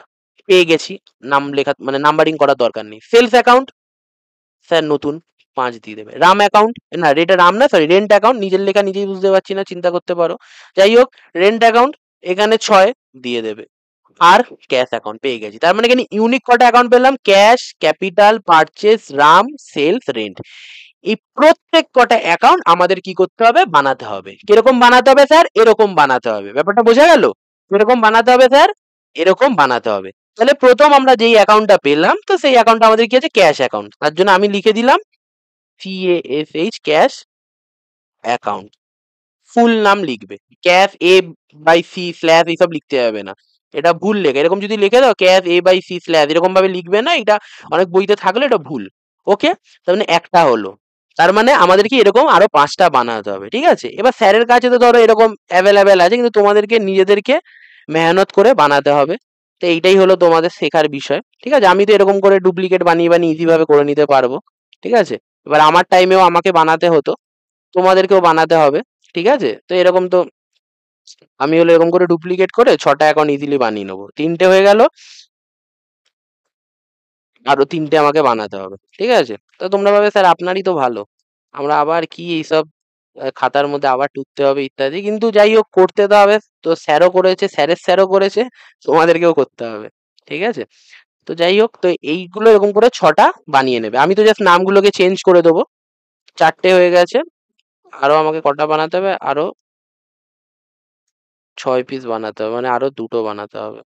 পেয়ে গেছি, নাম লেখা মানে নাম্বারিং করার দরকার নেই। সেলস অ্যাকাউন্ট স্যার নতুন 5 দিয়ে দেবে। রাম অ্যাকাউন্ট, না এটা রাম না সরি, রেন্ট অ্যাকাউন্ট, নিজের লেখা নিজেই বুঝতে পারছি না, চিন্তা করতে পারো। যাই হোক, রেন্ট অ্যাকাউন্ট এখানে 6 দিয়ে দেবে। আর ক্যাশ অ্যাকাউন্ট পেয়ে গেছি। তার মানে এখানে ইউনিক কটা অ্যাকাউন্ট পেলাম, cash, capital, purchase, Ram, sales, rent. এই প্রত্যেক কটা অ্যাকাউন্ট আমাদের কি করতে হবে, বানাতে হবে। কিরকম বানাতে হবে স্যার, এরকম বানাতে হবে। ব্যাপারটা বোঝা গেল? কিরকম বানাতে হবে স্যার, এরকম বানাতে হবে। তাহলে প্রথম আমরা যেই অ্যাকাউন্টটা পেলাম, তো সেই অ্যাকাউন্টটা আমাদের কি আছে, ক্যাশ অ্যাকাউন্ট। তার জন্য আমি লিখে দিলাম CASH, ক্যাশ অ্যাকাউন্ট। ফুল নাম লিখবে, ক্যাশ A/C স্ল্যাশ এইসব লিখতে হবে না, এটা ভুল লেখা। এরকম যদি লিখে দাও cash A by C slash এরকম ভাবে লিখবে না, এটা অনেক বইতে থাকলে এটা ভুল। ওকে, তার মানে একটা হলো। তার মানে আমাদেরকে এরকম আরো 5টা বানাতে হবে, ঠিক আছে? এবার স্যারের কাছে তো ধরো এরকম অ্যাভেলেবেল আছে, কিন্তু তোমাদেরকে নিজেদেরকে মেহনত করে বানাতে হবে। তো এইটাই হলো তোমাদের শেখার বিষয়, ঠিক আছে? আমি তো এরকম করে ডুপ্লিকেট বানিয়ে বানিয়ে ইজি ভাবে করে নিতে পারবো, ঠিক আছে? এবার আমার টাইমেও আমাকে বানাতে হতো, তোমাদেরকেও বানাতে হবে, ঠিক আছে? তো এরকম তো আমি হলো এরকম করে ডুপ্লিকেট করে 6টা অ্যাকাউন্ট ইজিলি বানিয়ে নেবো। 3টে হয়ে গেল, আরো 3টে আমাকে বানাতে হবে, ঠিক আছে? তো তোমরা ভাবে স্যার আপনারই তো ভালো, আমরা আবার কি এইসব খাতার মধ্যে আবার টুকতে হবে ইত্যাদি, কিন্তু যাই হোক করতে তো হবে। তো স্যারও করেছে, স্যারের স্যারও করেছে, তোমাদেরকেও করতে হবে, ঠিক আছে? তো যাই হোক, তো এইগুলো এরকম করে 6টা বানিয়ে নেবে। আমি তো জাস্ট নামগুলোকে চেঞ্জ করে দেবো। 4টে হয়ে গেছে, আরো আমাকে কটা বানাতে হবে? আরো 6 পিস বানাতে হবে, মানে আরো 2টো বানাতে হবে।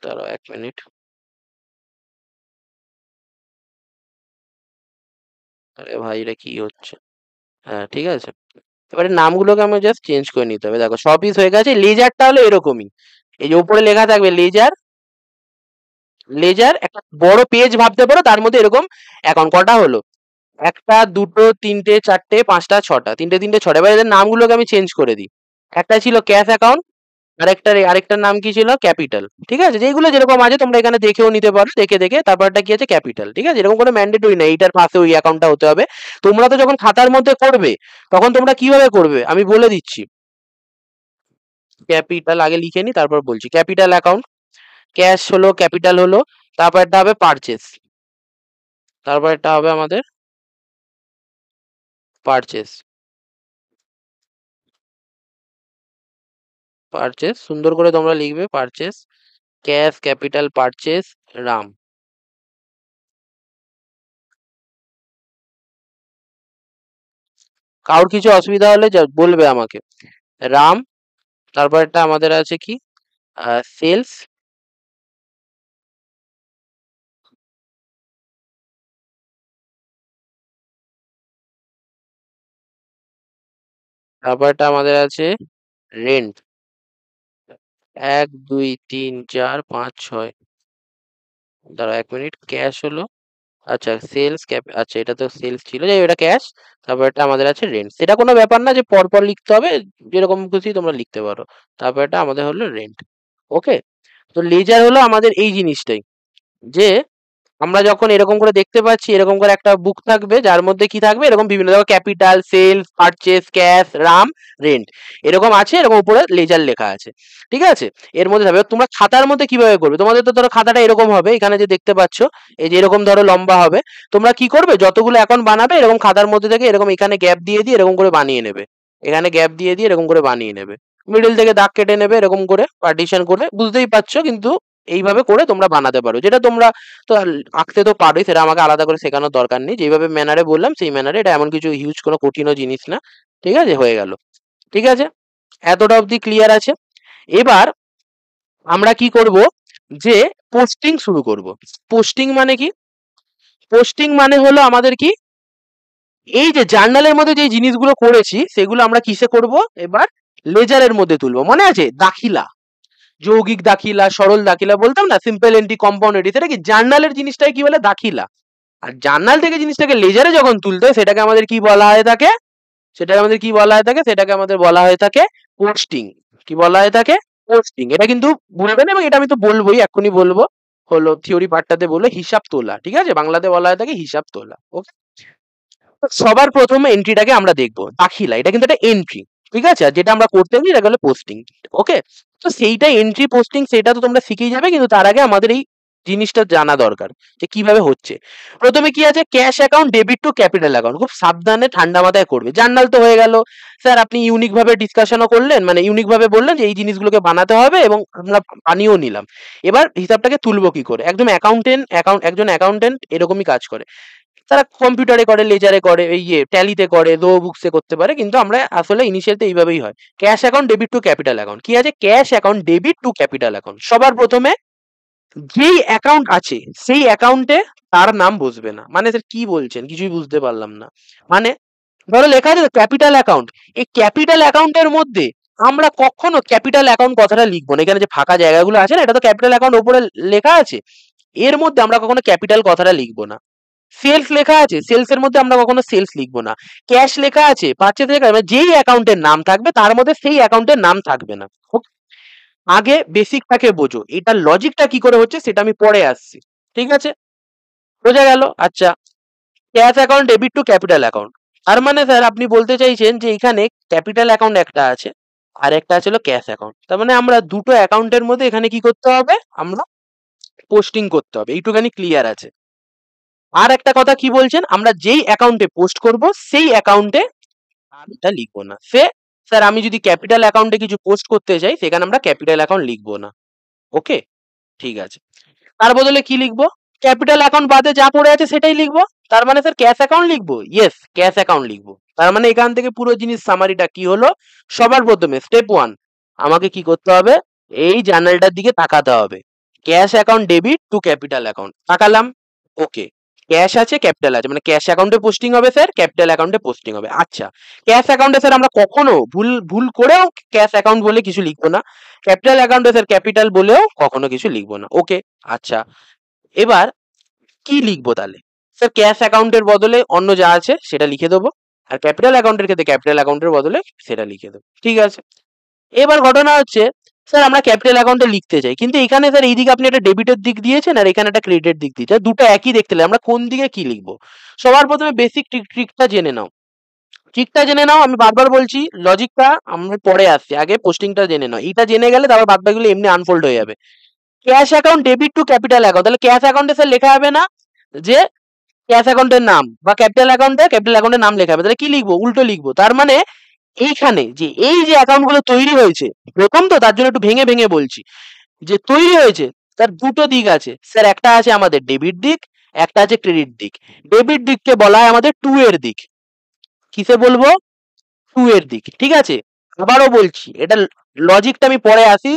দাঁড়াও 1 মিনিট। আরে ভাই এটা কি হচ্ছে? হ্যাঁ ঠিক আছে, এবারে নামগুলোকে আমার জাস্ট চেঞ্জ করে নিতে হবে। দেখো 6 পিস হয়ে গেছে। লেজারটা হলো এরকমই, এই যে উপরে লেখা থাকবে লেজার। লেজার একটা বড় পেজ ভাবতে পারো, তার মধ্যে এরকম এখন কটা হলো? 1টা 2টো 3টে 4টে 5টা 6টা, 3টে 3টে 6টা। এবার এদের নামগুলোকে আমি চেঞ্জ করে দিই। একটা ছিল ক্যাশ অ্যাকাউন্ট, আরেকটার নাম কি ছিল? ক্যাপিটাল, ঠিক আছে? যেগুলো যেরকম আছে তোমরা এখানে দেখেও নিতে পারো, দেখে দেখে। তারপরটা কি আছে? ক্যাপিটাল, ঠিক আছে? এরকম কোনো ম্যান্ডেটরি না এইটার পাশে ওই অ্যাকাউন্টটা হতে হবে। তোমরা তো যখন খাতার মধ্যে করবে তখন তোমরা কিভাবে করবে আমি বলে দিচ্ছি। ক্যাপিটাল আগে লিখে নি, তারপর বলছি। ক্যাপিটাল অ্যাকাউন্ট, ক্যাশ হলো, ক্যাপিটাল হলো, তারপর একটা হবে পারচেস, তারপর একটা হবে আমাদের পারচেস। পারচেস সুন্দর করে তোমরা লিখবে, purchase, cash capital purchase Ram. কারোর কিছু অসুবিধা হলে বলবে আমাকে। রাম, তারপর একটা আমাদের আছে কি? সেলস, তারপর একটা আমাদের আছে রেন্ট। 1 2 3 4 5 6, দাঁড়াও 1 মিনিট। ক্যাশ হলো, আচ্ছা সেলস ক্যাপ, আচ্ছা এটা তো সেলস ছিল, যাই হোক, এটা ক্যাশ। তারপর এটা আমাদের আছে রেন্ট। সেটা কোনো ব্যাপার না যে পরপর লিখতে হবে, যেরকম খুশি তোমরা লিখতে পারো। তারপর এটা আমাদের হলো রেন্ট। ওকে, তো লেজার হলো আমাদের এই জিনিসটাই, যে আমরা যখন এরকম করে দেখতে পাচ্ছি এরকম করে একটা বুক থাকবে, যার মধ্যে কি থাকবে? এরকম বিভিন্ন, দেখো capital, sales, purchase, cash, Ram, rent, এরকম আছে। এরকম উপরে লেজার লেখা আছে, ঠিক আছে? এর মধ্যে থাকবে। তোমরা খাতার মধ্যে কিভাবে করবে? তোমাদের তো ধরো খাতাটা এরকম হবে, এখানে যে দেখতে পাচ্ছ, এই যে এরকম ধরো লম্বা হবে। তোমরা কি করবে? যতগুলো অ্যাকাউন্ট বানাবে এরকম খাতার মধ্যে থেকে এরকম এখানে গ্যাপ দিয়ে দিয়ে এরকম করে বানিয়ে নেবে। এখানে গ্যাপ দিয়ে দিয়ে এরকম করে বানিয়ে নেবে। মিডল থেকে দাগ কেটে নেবে এরকম করে পার্টিশন করে, বুঝতেই পারছো। কিন্তু এইভাবে করে তোমরা বানাতে পারো, যেটা তোমরা তো আঁকতে তো পারোই, সেটা আমাকে আলাদা করে শেখানোর দরকার নেই। যেভাবে ম্যানারে বললাম সেই ম্যানারে, এটা এমন কিছু হিউজ কোনো কঠিনও জিনিস না, ঠিক আছে? হয়ে গেল, ঠিক আছে? এতটা অবধি ক্লিয়ার আছে? এবার আমরা কি করব? যে পোস্টিং শুরু করব। পোস্টিং মানে কি? পোস্টিং মানে হলো আমাদের কি, এই যে জার্নালের মধ্যে যে জিনিসগুলো করেছি সেগুলো আমরা কিসে করব? এবার লেজারের মধ্যে তুলবো। মনে আছে দাখিলা, যৌগিক দাখিলা, সরল দাখিলা বলতাম না, সিম্পল এন্ট্রি, কম্পাউন্ড এন্ট্রি, সেটা কি জার্নালের জিনিসটাকে কি বলে? দাখিলা। আর জার্নাল থেকে জিনিসটাকে লেজারে যখন তুলতে হয় সেটাকে আমাদের কি বলা হয়ে থাকে? সেটাকে আমাদের কি বলা হয়ে থাকে? সেটাকে আমাদের বলা হয়ে থাকে পোস্টিং। কি বলা হয়ে থাকে? পোস্টিং। এটা কিন্তু ভুলবে না, এবং এটা আমি তো বলবোই, এক্ষুনি বলবো। হলো থিওরি পার্টটাতে বলবো হিসাব তোলা, ঠিক আছে? বাংলাতে বলা হয়ে থাকে হিসাব তোলা। ওকে, সবার প্রথমে এন্ট্রিটাকে আমরা দেখবো দাখিলা, এটা কিন্তু একটা এন্ট্রি, ঠিক আছে? আর যেটা আমরা করতে পারি এটাকে বলে পোস্টিং। ওকে, তো সেইটা এন্ট্রি পোস্টিং সেটা তো তোমরা শিখেই যাবে, কিন্তু তার আগে আমাদের এই জিনিসটা জানা দরকার যে কিভাবে হচ্ছে। প্রথমে কি আছে? Cash account debit to capital account. খুব সাবধানে ঠান্ডা মাথায় করবে। জার্নাল তো হয়ে গেল, স্যার আপনি ইউনিক ভাবে ডিসকাশনও করলেন, মানে ইউনিক ভাবে বললেন যে এই জিনিসগুলোকে বানাতে হবে, এবং আমরা বানিয়েও নিলাম। এবার হিসাবটাকে তুলবো কি করে? একজন অ্যাকাউন্টেন্ট এরকমই কাজ করে। তারা কম্পিউটারে করে, লেজারে করে, এই ট্যালিতে করে, রো বুকসে করতে পারে, কিন্তু আমরা আসলে ইনিশিয়ালতে এইভাবেই হয়। Cash account debit to capital account. কি আছে? Cash account debit to capital account. সবার প্রথমে যেই অ্যাকাউন্ট আছে সেই অ্যাকাউন্টে তার নাম বসবে না। মানে স্যার কি বলছেন? কিছুই বুঝতে পারলাম না। মানে ধরো লেখা আছে ক্যাপিটাল অ্যাকাউন্ট, এই ক্যাপিটাল অ্যাকাউন্টের মধ্যে আমরা কখনো ক্যাপিটাল অ্যাকাউন্ট কথাটা লিখবো না। এখানে যে ফাঁকা জায়গাগুলো আছে না, এটা তো ক্যাপিটাল অ্যাকাউন্ট উপরে লেখা আছে, এর মধ্যে আমরা কখনো ক্যাপিটাল কথাটা লিখবো না। সেলস লেখা আছে, সেলস এর মধ্যে আমরা কখনো সেলস লিখবো না। ক্যাশ লেখা আছে, পারচেজ লেখা আছে, যেই অ্যাকাউন্টের নাম থাকবে তার মধ্যে সেই অ্যাকাউন্টের নাম থাকবে না। আগে বেসিকটাকে বোঝো, এটার লজিকটা কি করে হচ্ছে সেটা আমি পরে আসছি, ঠিক আছে? বোঝা গেল? আচ্ছা, cash account debit to capital account, তার মানে স্যার আপনি বলতে চাইছেন যে এখানে ক্যাপিটাল অ্যাকাউন্ট একটা আছে আর একটা আছে হলো ক্যাশ অ্যাকাউন্ট, তার মানে আমরা দুটো অ্যাকাউন্টের মধ্যে এখানে কি করতে হবে, আমরা পোস্টিং করতে হবে, এইটুখানি ক্লিয়ার আছে। আর একটা কথা কি বলছেন, আমরা যেই অ্যাকাউন্টে পোস্ট করব সেই অ্যাকাউন্টে নামটা লিখবো না। স্যার আমি যদি ক্যাপিটাল অ্যাকাউন্টে কিছু পোস্ট করতে চাই সেখানে আমরা ক্যাপিটাল অ্যাকাউন্ট লিখবো না। ওকে, ঠিক আছে। তার বদলে কি লিখবো, ক্যাপিটাল অ্যাকাউন্ট বাদে যা পড়ে আছে সেটাই লিখবো। তার মানে স্যার ক্যাশ অ্যাকাউন্ট লিখবো, ইয়েস ক্যাশ অ্যাকাউন্ট লিখবো। তার মানে এখান থেকে পুরো জিনিস সামারিটা কি হলো, সবার প্রথমে স্টেপ 1 আমাকে কি করতে হবে, এই জার্নালটার দিকে তাকাতে হবে। Cash account debit to capital account, তাকালাম, ওকে। ক্যাশ আছে ক্যাপিটাল আছে, মানে ক্যাশ অ্যাকাউন্টে পোস্টিং হবে স্যার, ক্যাপিটাল অ্যাকাউন্টে পোস্টিং হবে। আচ্ছা, ক্যাশ অ্যাকাউন্টে স্যার আমরা কখনো ভুল ভুল করেও ক্যাশ অ্যাকাউন্ট বলে কিছু লিখবো না, ক্যাপিটাল অ্যাকাউন্টে স্যার ক্যাপিটাল বলেও কখনো কিছু লিখবো না। ওকে, আচ্ছা, এবার কি লিখবো তাহলে, স্যার ক্যাশ অ্যাকাউন্টের বদলে অন্য যা আছে সেটা লিখে দেবো, আর ক্যাপিটাল অ্যাকাউন্টের ক্ষেত্রে ক্যাপিটাল অ্যাকাউন্টের বদলে সেটা লিখে দেবো, ঠিক আছে। এবার ঘটনা হচ্ছে, স্যার আমরা ক্যাপিটাল অ্যাকাউন্টে লিখতে চাই, কিন্তু এখানে স্যার এইদিকে আপনি একটা ডেবিটের দিক দিয়েছেন আর এখানে একটা ক্রেডিটের দিক দিয়েছেন, দুটো একই দেখতে লাগে, আমরা কোন দিকে কি লিখবো। সবার প্রথমে বেসিক ট্রিকটা জেনে নাও, ট্রিকটা জেনে নাও, আমি বারবার বলছি লজিকটা আমরা পরে আসছি, আগে পোস্টিংটা জেনে নাও, এইটা জেনে গেলে তারপর বাদ বাকিগুলো এমনি আনফোল্ড হয়ে যাবে। Cash account debit to capital account, তাহলে ক্যাশ অ্যাকাউন্টে স্যার লেখা হবে না যে ক্যাশ অ্যাকাউন্টের নাম, বা ক্যাপিটাল অ্যাকাউন্টে ক্যাপিটাল অ্যাকাউন্টের নাম লেখা হবে, তাহলে কি লিখবো, উল্টো লিখবো। তার মানে এইখানে যে এই যে অ্যাকাউন্ট গুলো তৈরি হয়েছে প্রথম, তো তার জন্য একটু ভেঙে ভেঙে বলছি, যে তৈরি হয়েছে তার দুটো দিক আছে স্যার, একটা আছে আমাদের ডেবিট দিক, একটা আছে ক্রেডিট দিক। ডেবিট দিককে বলা হয় আমাদের টু এর দিক, কিসে বলবো, টু এর দিক, ঠিক আছে। আবারও বলছি, এটা লজিকটা আমি পরে আসি,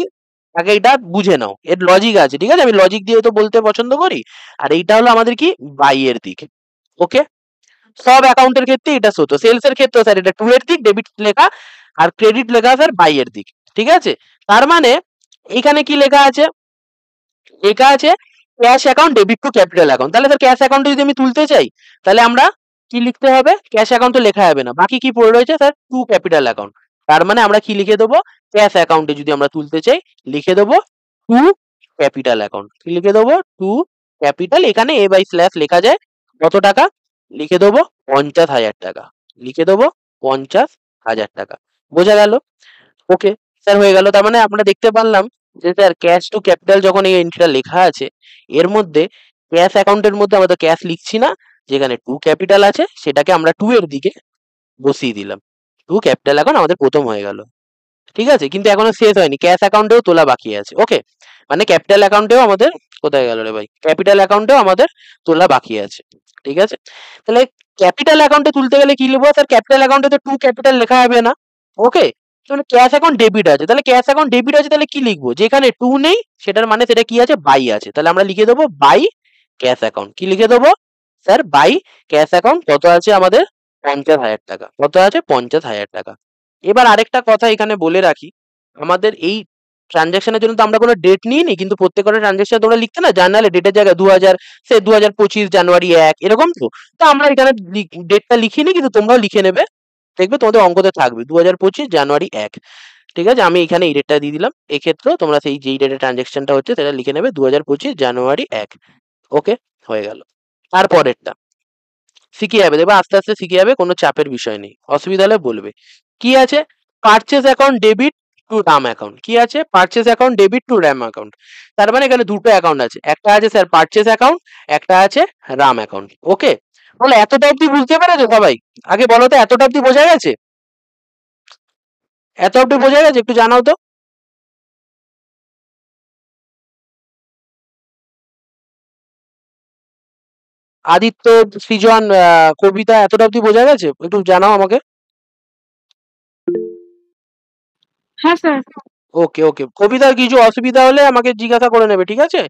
আগে এটা বুঝে নাও, এর লজিক আছে, ঠিক আছে, আমি লজিক দিয়ে তো বলতে পছন্দ করি। আর এইটা হলো আমাদের কি, বাই এর দিক। ওকে, সব অ্যাকাউন্টের ক্ষেত্রে এটা সত্য, সেলস এর ক্ষেত্রে স্যার এটা টু এর দিক ডেবিট লেখা, আর ক্রেডিট লেখা স্যার বাই এর দিক, ঠিক আছে। তার মানে এখানে কি লেখা আছে, লেখা আছে cash account debit to capital account, তাহলে স্যার ক্যাশ অ্যাকাউন্টে যদি আমি তুলতে চাই তাহলে আমরা কি লিখতে হবে, ক্যাশ অ্যাকাউন্টে লেখা হবে না, বাকি কি পড়ে রয়েছে স্যার, টু ক্যাপিটাল অ্যাকাউন্ট। তার মানে আমরা কি লিখে দেবো, ক্যাশ অ্যাকাউন্টে যদি আমরা তুলতে চাই লিখে দেবো টু ক্যাপিটাল অ্যাকাউন্ট, কি লিখে দেবো, টু ক্যাপিটাল, এখানে এ বাই স্ল্যাশ লেখা যায় কত টাকা, লিখে দেবো 50,000 টাকা, লিখে দেবো 50,000 টাকা। বোঝা গেল? ওকে স্যার, হয়ে গেল। তার মানে আমরা দেখতে পারলাম যে স্যার ক্যাশ টু ক্যাপিটাল যখন এই এন্ট্রিটা লেখা আছে, এর মধ্যে ক্যাশ অ্যাকাউন্টের মধ্যে আমরা তো ক্যাশ লিখছি না, যেখানে টু ক্যাপিটাল আছে সেটাকে আমরা টু এর দিকে বসিয়ে দিলাম, টু ক্যাপিটাল অ্যাকাউন্ট আমাদের প্রথম হয়ে গেল, ঠিক আছে। কিন্তু এখনো শেষ হয়নি, ক্যাশ অ্যাকাউন্টেও তোলা বাকি আছে। ওকে, মানে ক্যাপিটাল অ্যাকাউন্টেও আমাদের, কোথায় গেল রে ভাই, ক্যাপিটাল অ্যাকাউন্টেও আমাদের তোলা বাকি আছে, ঠিক আছে। তাহলে ক্যাপিটাল অ্যাকাউন্টে তুলতে গেলে কি লিখবো স্যার, ক্যাপিটাল অ্যাকাউন্টে তো টু ক্যাপিটাল লেখা হবে না, ওকে। তাহলে ক্যাশ অ্যাকাউন্ট ডেবিট আছে, তাহলে ক্যাশ অ্যাকাউন্ট ডেবিট আছে, তাহলে কি লিখবো, যেখানে টু নেই সেটার মানে সেটা কি আছে, বাই আছে, তাহলে আমরা লিখে দেবো বাই ক্যাশ অ্যাকাউন্ট, কি লিখে দেবো স্যার, বাই ক্যাশ অ্যাকাউন্ট, কত আছে আমাদের 50,000 টাকা, কত আছে 50,000 টাকা। এবার আরেকটা কথা এখানে বলে রাখি, আমাদের এই ট্রানজাকশনের জন্য তো আমরা কোনো ডেট নিইনি, কিন্তু প্রত্যেকটা ট্রানজাকশন তোমরা লিখতে না জার্নালে, ডেটের জায়গায় 2000, সে 2025 জানুয়ারি 1 এরকম, তো তো আমরা এখানে ডেটটা লিখিনি, কিন্তু তোমরাও লিখে নেবে, দেখবে তোমাদের অঙ্কতে থাকবে 2025 জানুয়ারি 1, ঠিক আছে। আমি এখানে এই ডেটটা দিয়ে দিলাম, এক্ষেত্রেও তোমরা সেই যেই ডেটে ট্রানজাকশনটা হচ্ছে সেটা লিখে নেবে 2025 জানুয়ারি 1। ওকে, হয়ে গেল। তারপরেরটা শিখে যাবে, দেখবে আস্তে আস্তে শিখে যাবে, কোনো চাপের বিষয় নেই, অসুবিধা হলে বলবে। কি আছে, purchase account debit to Ram account, কি আছে, purchase account debit two RAM account. তার মানে এখানে দুটো অ্যাকাউন্ট আছে, একটা আছে স্যার পারচেস অ্যাকাউন্ট, একটা আছে রাম অ্যাকাউন্ট। ওকে, বলে এতটা অব্দি বুঝতে পেরেছো সবাই, আগে বলো তো এতটা অব্দি বোঝা গেছে, এত অব্দি বোঝা গেছে, একটু জানাও তো। আদিত্য, সৃজন, কবিতা, এতটা অব্দি বোঝা গেছে, একটু জানাও আমাকে। হ্যাঁ স্যার। ওকে ওকে, কবিতার কিছু অসুবিধা হলে আমাকে জিজ্ঞাসা করে নেবে, ঠিক আছে,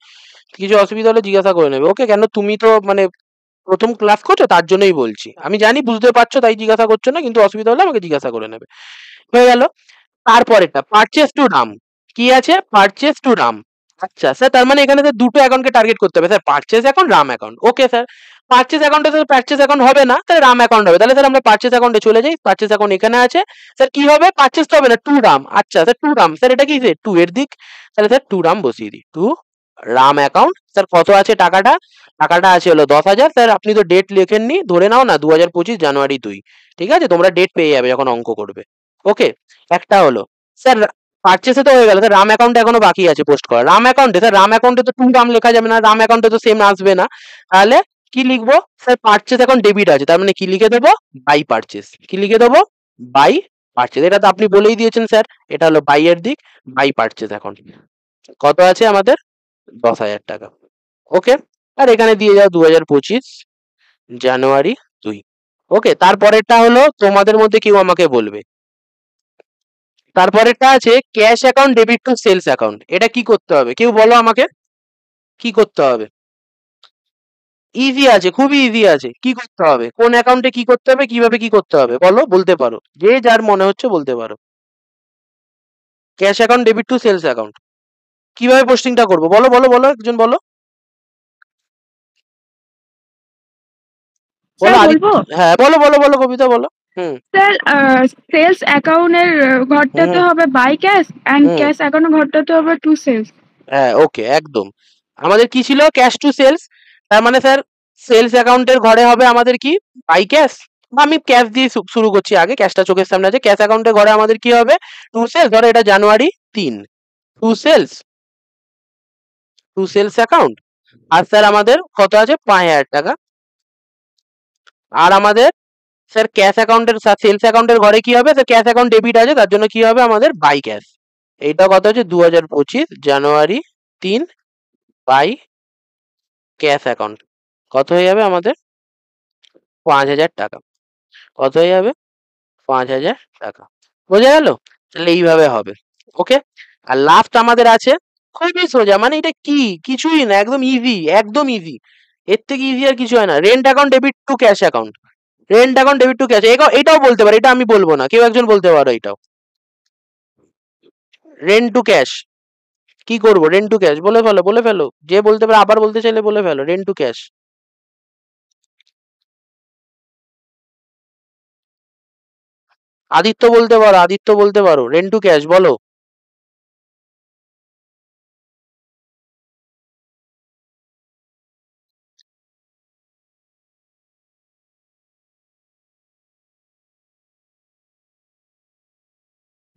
কিছু অসুবিধা হলে জিজ্ঞাসা করে নেবে। ওকে, কেন তুমি তো মানে প্রথম ক্লাস করছো তার জন্যই বলছি, আমি জানি বুঝতে পারছো তাই জিজ্ঞাসা করছো না, কিন্তু অসুবিধা হলে আমাকে জিজ্ঞাসা করে নেবে। হয়ে গেল। তারপরেরটা পারচেজ টু রাম, কি আছে পারচেজ টু রাম। আচ্ছা স্যার, তার মানে এখানে দুটো অ্যাকাউন্টকে টার্গেট করতে হবে sir, purchase account, Ram account. Okay sir, purchase অ্যাকাউন্টে স্যার পারচেজ অ্যাকাউন্ট হবে না, তাহলে রাম অ্যাকাউন্ট হবে। তাহলে স্যার আমরা পারচেজ অ্যাকাউন্টে চলে যাই, পারচেজ অ্যাকাউন্ট এখানে আছে স্যার, কি হবে পারচেজ তো হবে না, টু রাম। আচ্ছা স্যার টু রাম, স্যার এটা কি টু এর দিক, তাহলে স্যার টু রাম বসিয়ে দিই, টু রাম অ্যাকাউন্ট। স্যার কত আছে টাকাটা, টাকাটা আছে হলো 10,000। স্যার আপনি তো ডেট লেখেননি, ধরে নাও না 2025 জানুয়ারি 2, ঠিক আছে, তোমরা ডেট পেয়ে যাবে যখন অঙ্ক করবে। ওকে, একটা হলো। স্যার পারচেসে তো হয়ে গেল, স্যার রাম অ্যাকাউন্টে এখনো বাকি আছে পোস্ট করা। রাম অ্যাকাউন্টে, স্যার রাম অ্যাকাউন্টে তো টু রাম লেখা যাবে না, রাম অ্যাকাউন্টে তো সেম আসবে না, তাহলে কি লিখবো স্যার, পারচেস এখন ডেবিট আছে, তার মানে কি লিখে দেবো বাই পারচেস, কি লিখে দেবো বাই পারচেস। এটা তো আপনি বলেই দিয়েছেন স্যার, এটা হলো বাই এর দিক, বাই পারচেস অ্যাকাউন্ট। কত আছে আমাদের 10,000 টাকা। ওকে, আর এখানে দিয়ে যাও 2025 জানুয়ারি 2। ওকে, তারপরেরটা হলো তোমাদের মধ্যে কেউ আমাকে বলবে, তারপরেরটা আছে cash account debit to sales account. এটা কি করতে হবে কেউ বলো আমাকে, কি করতে হবে? ইজি আছে, খুবই ইজি আছে। কি করতে হবে, কোন অ্যাকাউন্টে কি করতে হবে, কিভাবে কি করতে হবে বলো, বলতে পারো, যে যার মনে হচ্ছে বলতে পারো। Cash account debit to sales account কিভাবে পোস্টিংটা করবো, বলো বলো বলো, একজন বলো, স্যার বলো বলবো? হ্যাঁ বলো বলো বলো কবিতা বলো। হুম স্যার সেলস অ্যাকাউন্টের ঘরটাতে হুম হবে বাই ক্যাশ অ্যান্ড হুম ক্যাশ অ্যাকাউন্টের ঘরটাতে হবে টু সেলস। হ্যাঁ ওকে একদম। আমাদের কি ছিল ক্যাশ টু সেলস, তার মানে স্যার সেলস অ্যাকাউন্টের ঘরে হবে আমাদের কি বাই ক্যাশ, আমি ক্যাশ দিয়ে শুরু করছি, আগে ক্যাশটা চোখের সামনে আছে। ক্যাশ অ্যাকাউন্টের ঘরে আমাদের কি হবে টু সেলস, ধরো এটা জানুয়ারি 3, to sales, to sales account. আর স্যার আমাদের কত আছে 5,000 টাকা। আর আমাদের স্যার ক্যাশ অ্যাকাউন্টের সেলস অ্যাকাউন্টের ঘরে কি হবে স্যার, ক্যাশ অ্যাকাউন্ট ডেবিট আছে, তার জন্য কি হবে আমাদের বাই ক্যাশ। এইটা কত হচ্ছে 2025 জানুয়ারি 3 বাই ক্যাশ অ্যাকাউন্ট, কত হয়ে যাবে আমাদের 5,000 টাকা। কত হয়ে যাবে 5,000 টাকা। বোঝা গেল, তাহলে এইভাবে হবে। ওকে, আর লাস্ট আমাদের আছে খুবই সোজা, মানে এটা কি কিছুই না, একদম ইজি, একদম ইজি, এর থেকে ইজি আর কিছু হয় না। Rent account debit to cash account, rent account debit to cash, এটাও বলতে পারো, এটা আমি বলবো না, কেউ একজন বলতে পারো এটাও। রেন্ট টু ক্যাশ, কি করবো রেন্ট টু ক্যাশ, বলে ফেলো বলে ফেলো, যে বলতে পারে আবার বলতে চাইলে বলে ফেলো, রেন্ট টু ক্যাশ। আদিত্য বলতে পারো, আদিত্য বলতে পারো, রেন্ট টু ক্যাশ বলো।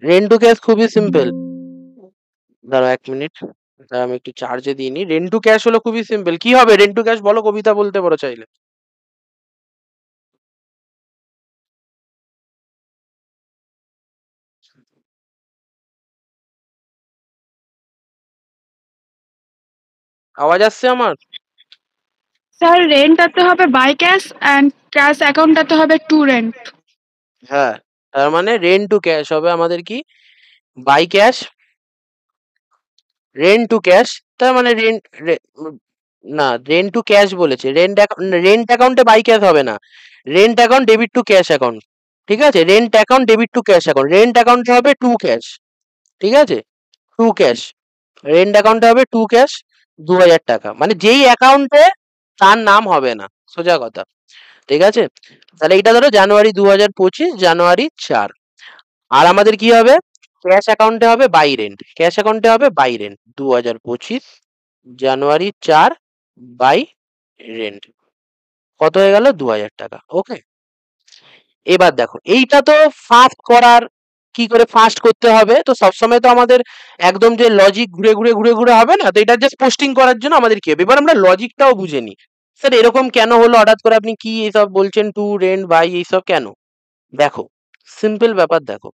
রেন্ট টু ক্যাশ খুবই সিম্পল, দাঁড়াও 1 মিনিট, দাঁড়াও আমি একটু চার্জে দিয়ে নি। রেন্ট টু ক্যাশ হলো খুবই সিম্পল, কি হবে রেন্ট টু ক্যাশ বলো, কবিতা বলতে পারো চাইলে। আওয়াজ আসছে আমার? স্যার রেন্টটাতে হবে বাই ক্যাশ অ্যান্ড ক্যাশ অ্যাকাউন্টটাতে হবে টু রেন্ট। হ্যাঁ, তার মানে রেন্ট টু ক্যাশ হবে আমাদের কি by cash, rent to cash, তার মানে রেন্ট, না রেন্ট টু ক্যাশ বলেছে, রেন্ট অ্যাকাউন্টে বাই ক্যাশ হবে না, rent account debit to cash account, ঠিক আছে, rent account debit to cash account, rent অ্যাকাউন্টে হবে টু ক্যাশ, ঠিক আছে, টু ক্যাশ, রেন্ট অ্যাকাউন্টে হবে টু ক্যাশ 2,000 টাকা, মানে যেই অ্যাকাউন্টে তার নাম হবে না, সোজা কথা, ঠিক আছে। তাহলে এটা ধরো জানুয়ারি 2025 জানুয়ারি 4। আর আমাদের কি হবে ক্যাশ অ্যাকাউন্টে হবে বাই রেন্ট, ক্যাশ অ্যাকাউন্টে হবে বাই রেন্ট 2025 জানুয়ারি 4 বাই রেন্ট, কত হয়ে গেল 2,000 টাকা। ওকে, এবার দেখো এইটা তো ফাস্ট করার, কি করে ফাস্ট করতে হবে, তো সবসময় তো আমাদের একদম যে লজিক ঘুরে ঘুরে ঘুরে ঘুরে হবে না, তো এটা জাস্ট পোস্টিং করার জন্য আমাদের কি হবে, এবার আমরা লজিকটাও বুঝে নিই। স্যার এরকম কেন হলো হঠাৎ করে, আপনি কি এইসব বলছেন টু রেন্ট বাই এইসব কেন? দেখো সিম্পল ব্যাপার, দেখো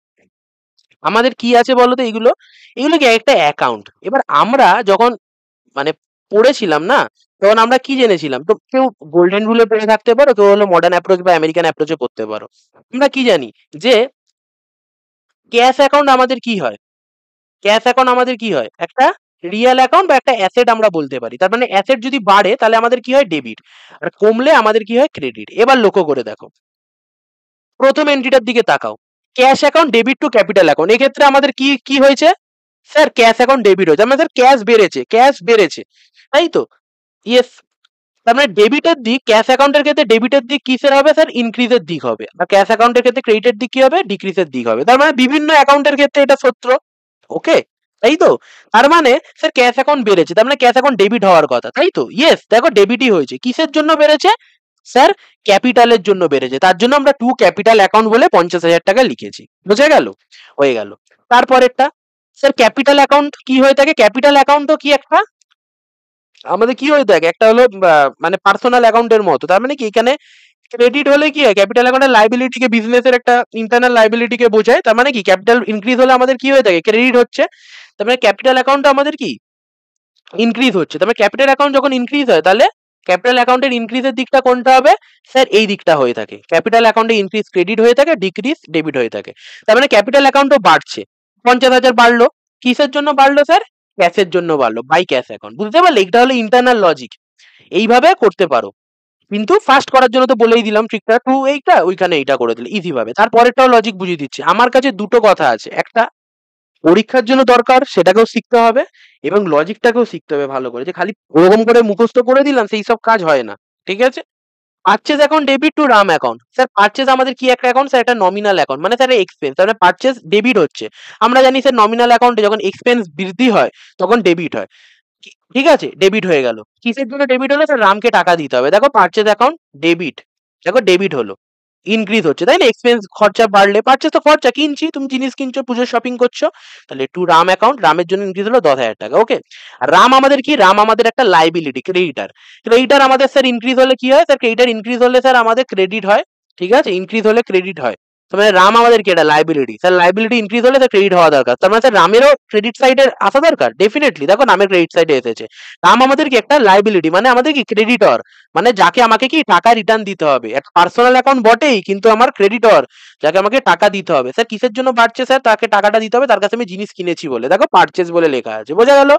আমাদের কি আছে বলতো, এগুলো এগুলো কি একটা অ্যাকাউন্ট। এবার আমরা যখন মানে পড়েছিলাম না, তখন আমরা কি জেনেছিলাম, তো কেউ গোল্ডেন রুলে পড়ে থাকতে পারো, কেউ হলো মডার্ন অ্যাপ্রোচ বা আমেরিকান অ্যাপ্রোচে পড়তে পারো। আমরা কি জানি যে ক্যাশ অ্যাকাউন্ট আমাদের কি হয়, ক্যাশ অ্যাকাউন্ট আমাদের কি হয় একটা রিয়েল অ্যাকাউন্ট বা একটা অ্যাসেট আমরা বলতে পারি। তার মানে অ্যাসেট যদি বাড়ে তাহলে আমাদের কি হয় ডেবিট, আর কমলে আমাদের কি হয় ক্রেডিট। এবার লক্ষ্য করে দেখো প্রথম এন্ট্রিটার দিকে তাকাও, cash account debit to capital account, এক্ষেত্রে আমাদের কি কি হয়েছে স্যার? ক্যাশ অ্যাকাউন্ট ডেবিট হয়েছে, আমাদের ক্যাশ বেড়েছে, তাই তো? ইয়েস। তার মানে ডেবিটের দিক, ক্যাশ অ্যাকাউন্টের ক্ষেত্রে ডেবিটের দিক কিসের হবে স্যার? ইনক্রিজের দিক হবে। আর ক্যাশ অ্যাকাউন্টের ক্ষেত্রে ক্রেডিটের দিক কি হবে? ডিক্রিজের দিক হবে। তার মানে বিভিন্ন অ্যাকাউন্টের ক্ষেত্রে এটা সত্য। ওকে, তাই তো? তার মানে স্যার ক্যাশ অ্যাকাউন্ট বেড়েছে, তার মানে ক্যাশ অ্যাকাউন্ট ডেবিট হওয়ার কথা, তাই তো? ইয়েস, দেখো ডেবিটই হয়েছে। কিসের জন্য বেড়েছে স্যার? ক্যাপিটালের জন্য বেড়েছে, তার জন্য আমরা টু ক্যাপিটাল অ্যাকাউন্ট বলে 50,000 টাকা লিখেছি। বুঝে গেল? হয়ে গেল। তারপরেরটা স্যার ক্যাপিটাল অ্যাকাউন্ট কি হয়ে থাকে? ক্যাপিটাল অ্যাকাউন্টও কি একটা আমাদের কি হয়ে থাকে? একটা হলো মানে পার্সোনাল অ্যাকাউন্টের মতো। তার মানে কি এখানে ক্রেডিট হলে কি হয়? ক্যাপিটাল অ্যাকাউন্টের লাইবিলিটিকে, বিজনেসের একটা ইন্টারনাল লাইবিলিটিকে বোঝায়। তার মানে কি ক্যাপিটাল ইনক্রিজ হলে আমাদের কি হয়ে থাকে? ক্রেডিট হচ্ছে। তার মানে ক্যাপিটাল অ্যাকাউন্ট আমাদের কি ইনক্রিজ হচ্ছে। তার মানে ক্যাপিটাল অ্যাকাউন্ট যখন ইনক্রিজ হয়, তাহলে ক্যাপিটাল অ্যাকাউন্টের ইনক্রিজের দিকটা কোনটা হবে স্যার? এই দিকটা হয়ে থাকে। ক্যাপিটাল অ্যাকাউন্টে ইনক্রিজ ক্রেডিট হয়ে থাকে, ডিক্রিজ ডেবিট হয়ে থাকে। তার মানে ক্যাপিটাল অ্যাকাউন্টও বাড়ছে। 50,000 বাড়লো, কিসের জন্য বাড়লো স্যার? ক্যাশের জন্য বাড়লো, বাই ক্যাশ অ্যাকাউন্ট। বুঝতে পারলে? এটা হলো ইন্টারনাল লজিক। এইভাবে করতে পারো, কিন্তু ফার্স্ট করার জন্য তো বলেই দিলাম ট্রিকটা, টু এইটা ওইখানে এইটা করে দিলে ইজি ভাবে। তারপরেরটাও লজিক বুঝিয়ে দিচ্ছি। আমার কাছে দুটো কথা আছে, একটা পরীক্ষার জন্য দরকার, সেটাকেও শিখতে হবে, এবং লজিকটাকেও শিখতে হবে ভালো করে। যে খালি ওরকম করে মুখস্থ করে দিলাম সেই সব কাজ হয় না, ঠিক আছে? Purchase account debit to Ram account. Sir purchase আমাদের কি একটা অ্যাকাউন্ট স্যার? একটা নমিনাল অ্যাকাউন্ট, মানে স্যার এক্সপেন্স। তাহলে পারচেজ ডেবিট হচ্ছে। আমরা জানি স্যার নমিনাল অ্যাকাউন্টে যখন এক্সপেন্স বৃদ্ধি হয় তখন ডেবিট হয়। ঠিক আছে, ডেবিট হয়ে গেল। কিসের জন্য ডেবিট হলো স্যার? রামকে টাকা দিতে হবে। দেখো পারচেজ অ্যাকাউন্ট ডেবিট, দেখো ডেবিট হলো, ইনক্রিজ হচ্ছে, তাই না? এক্সপেন্স, খরচা বাড়লে, পারচেজ তো খরচা, কিনছি, তুমি জিনিস কিনছো, পুজোর শপিং করছো, তাহলে টু রাম অ্যাকাউন্ট, রামের জন্য ইনক্রিজ হলো 10,000 টাকা। ওকে, আর রাম আমাদের কি? রাম আমাদের একটা লাইবিলিটি, ক্রেডিটার। ক্রেডিটার আমাদের স্যার ইনক্রিজ হলে কি হয় স্যার? ক্রেডিটার ইনক্রিজ হলে স্যার আমাদের ক্রেডিট হয়, ঠিক আছে? ইনক্রিজ হলে ক্রেডিট হয়। তার মানে রাম আমাদের কি? একটা লাইবিলিটি। স্যার লাইবিলিটি ইনক্রিজ হলে স্যার ক্রেডিট হওয়া দরকার। তার মানে স্যার রামেরও ক্রেডিট সাইডে আসা দরকার, ডেফিনেটলি। দেখো নামের ক্রেডিট সাইডে এসেছে। রাম আমাদের কি? একটা লাইবিলিটি, মানে আমাদের কি? ক্রেডিটর, মানে যাকে আমাকে কি টাকা রিটার্ন দিতে হবে। একটা পার্সোনাল অ্যাকাউন্ট বটেই, কিন্তু আমার ক্রেডিটর, যাকে আমাকে টাকা দিতে হবে। স্যার কিসের জন্য বাড়ছে স্যার? তাকে টাকাটা দিতে হবে, তার কাছে আমি জিনিস কিনেছি বলে। দেখো পারচেজ বলে লেখা আছে, বোঝা গেল?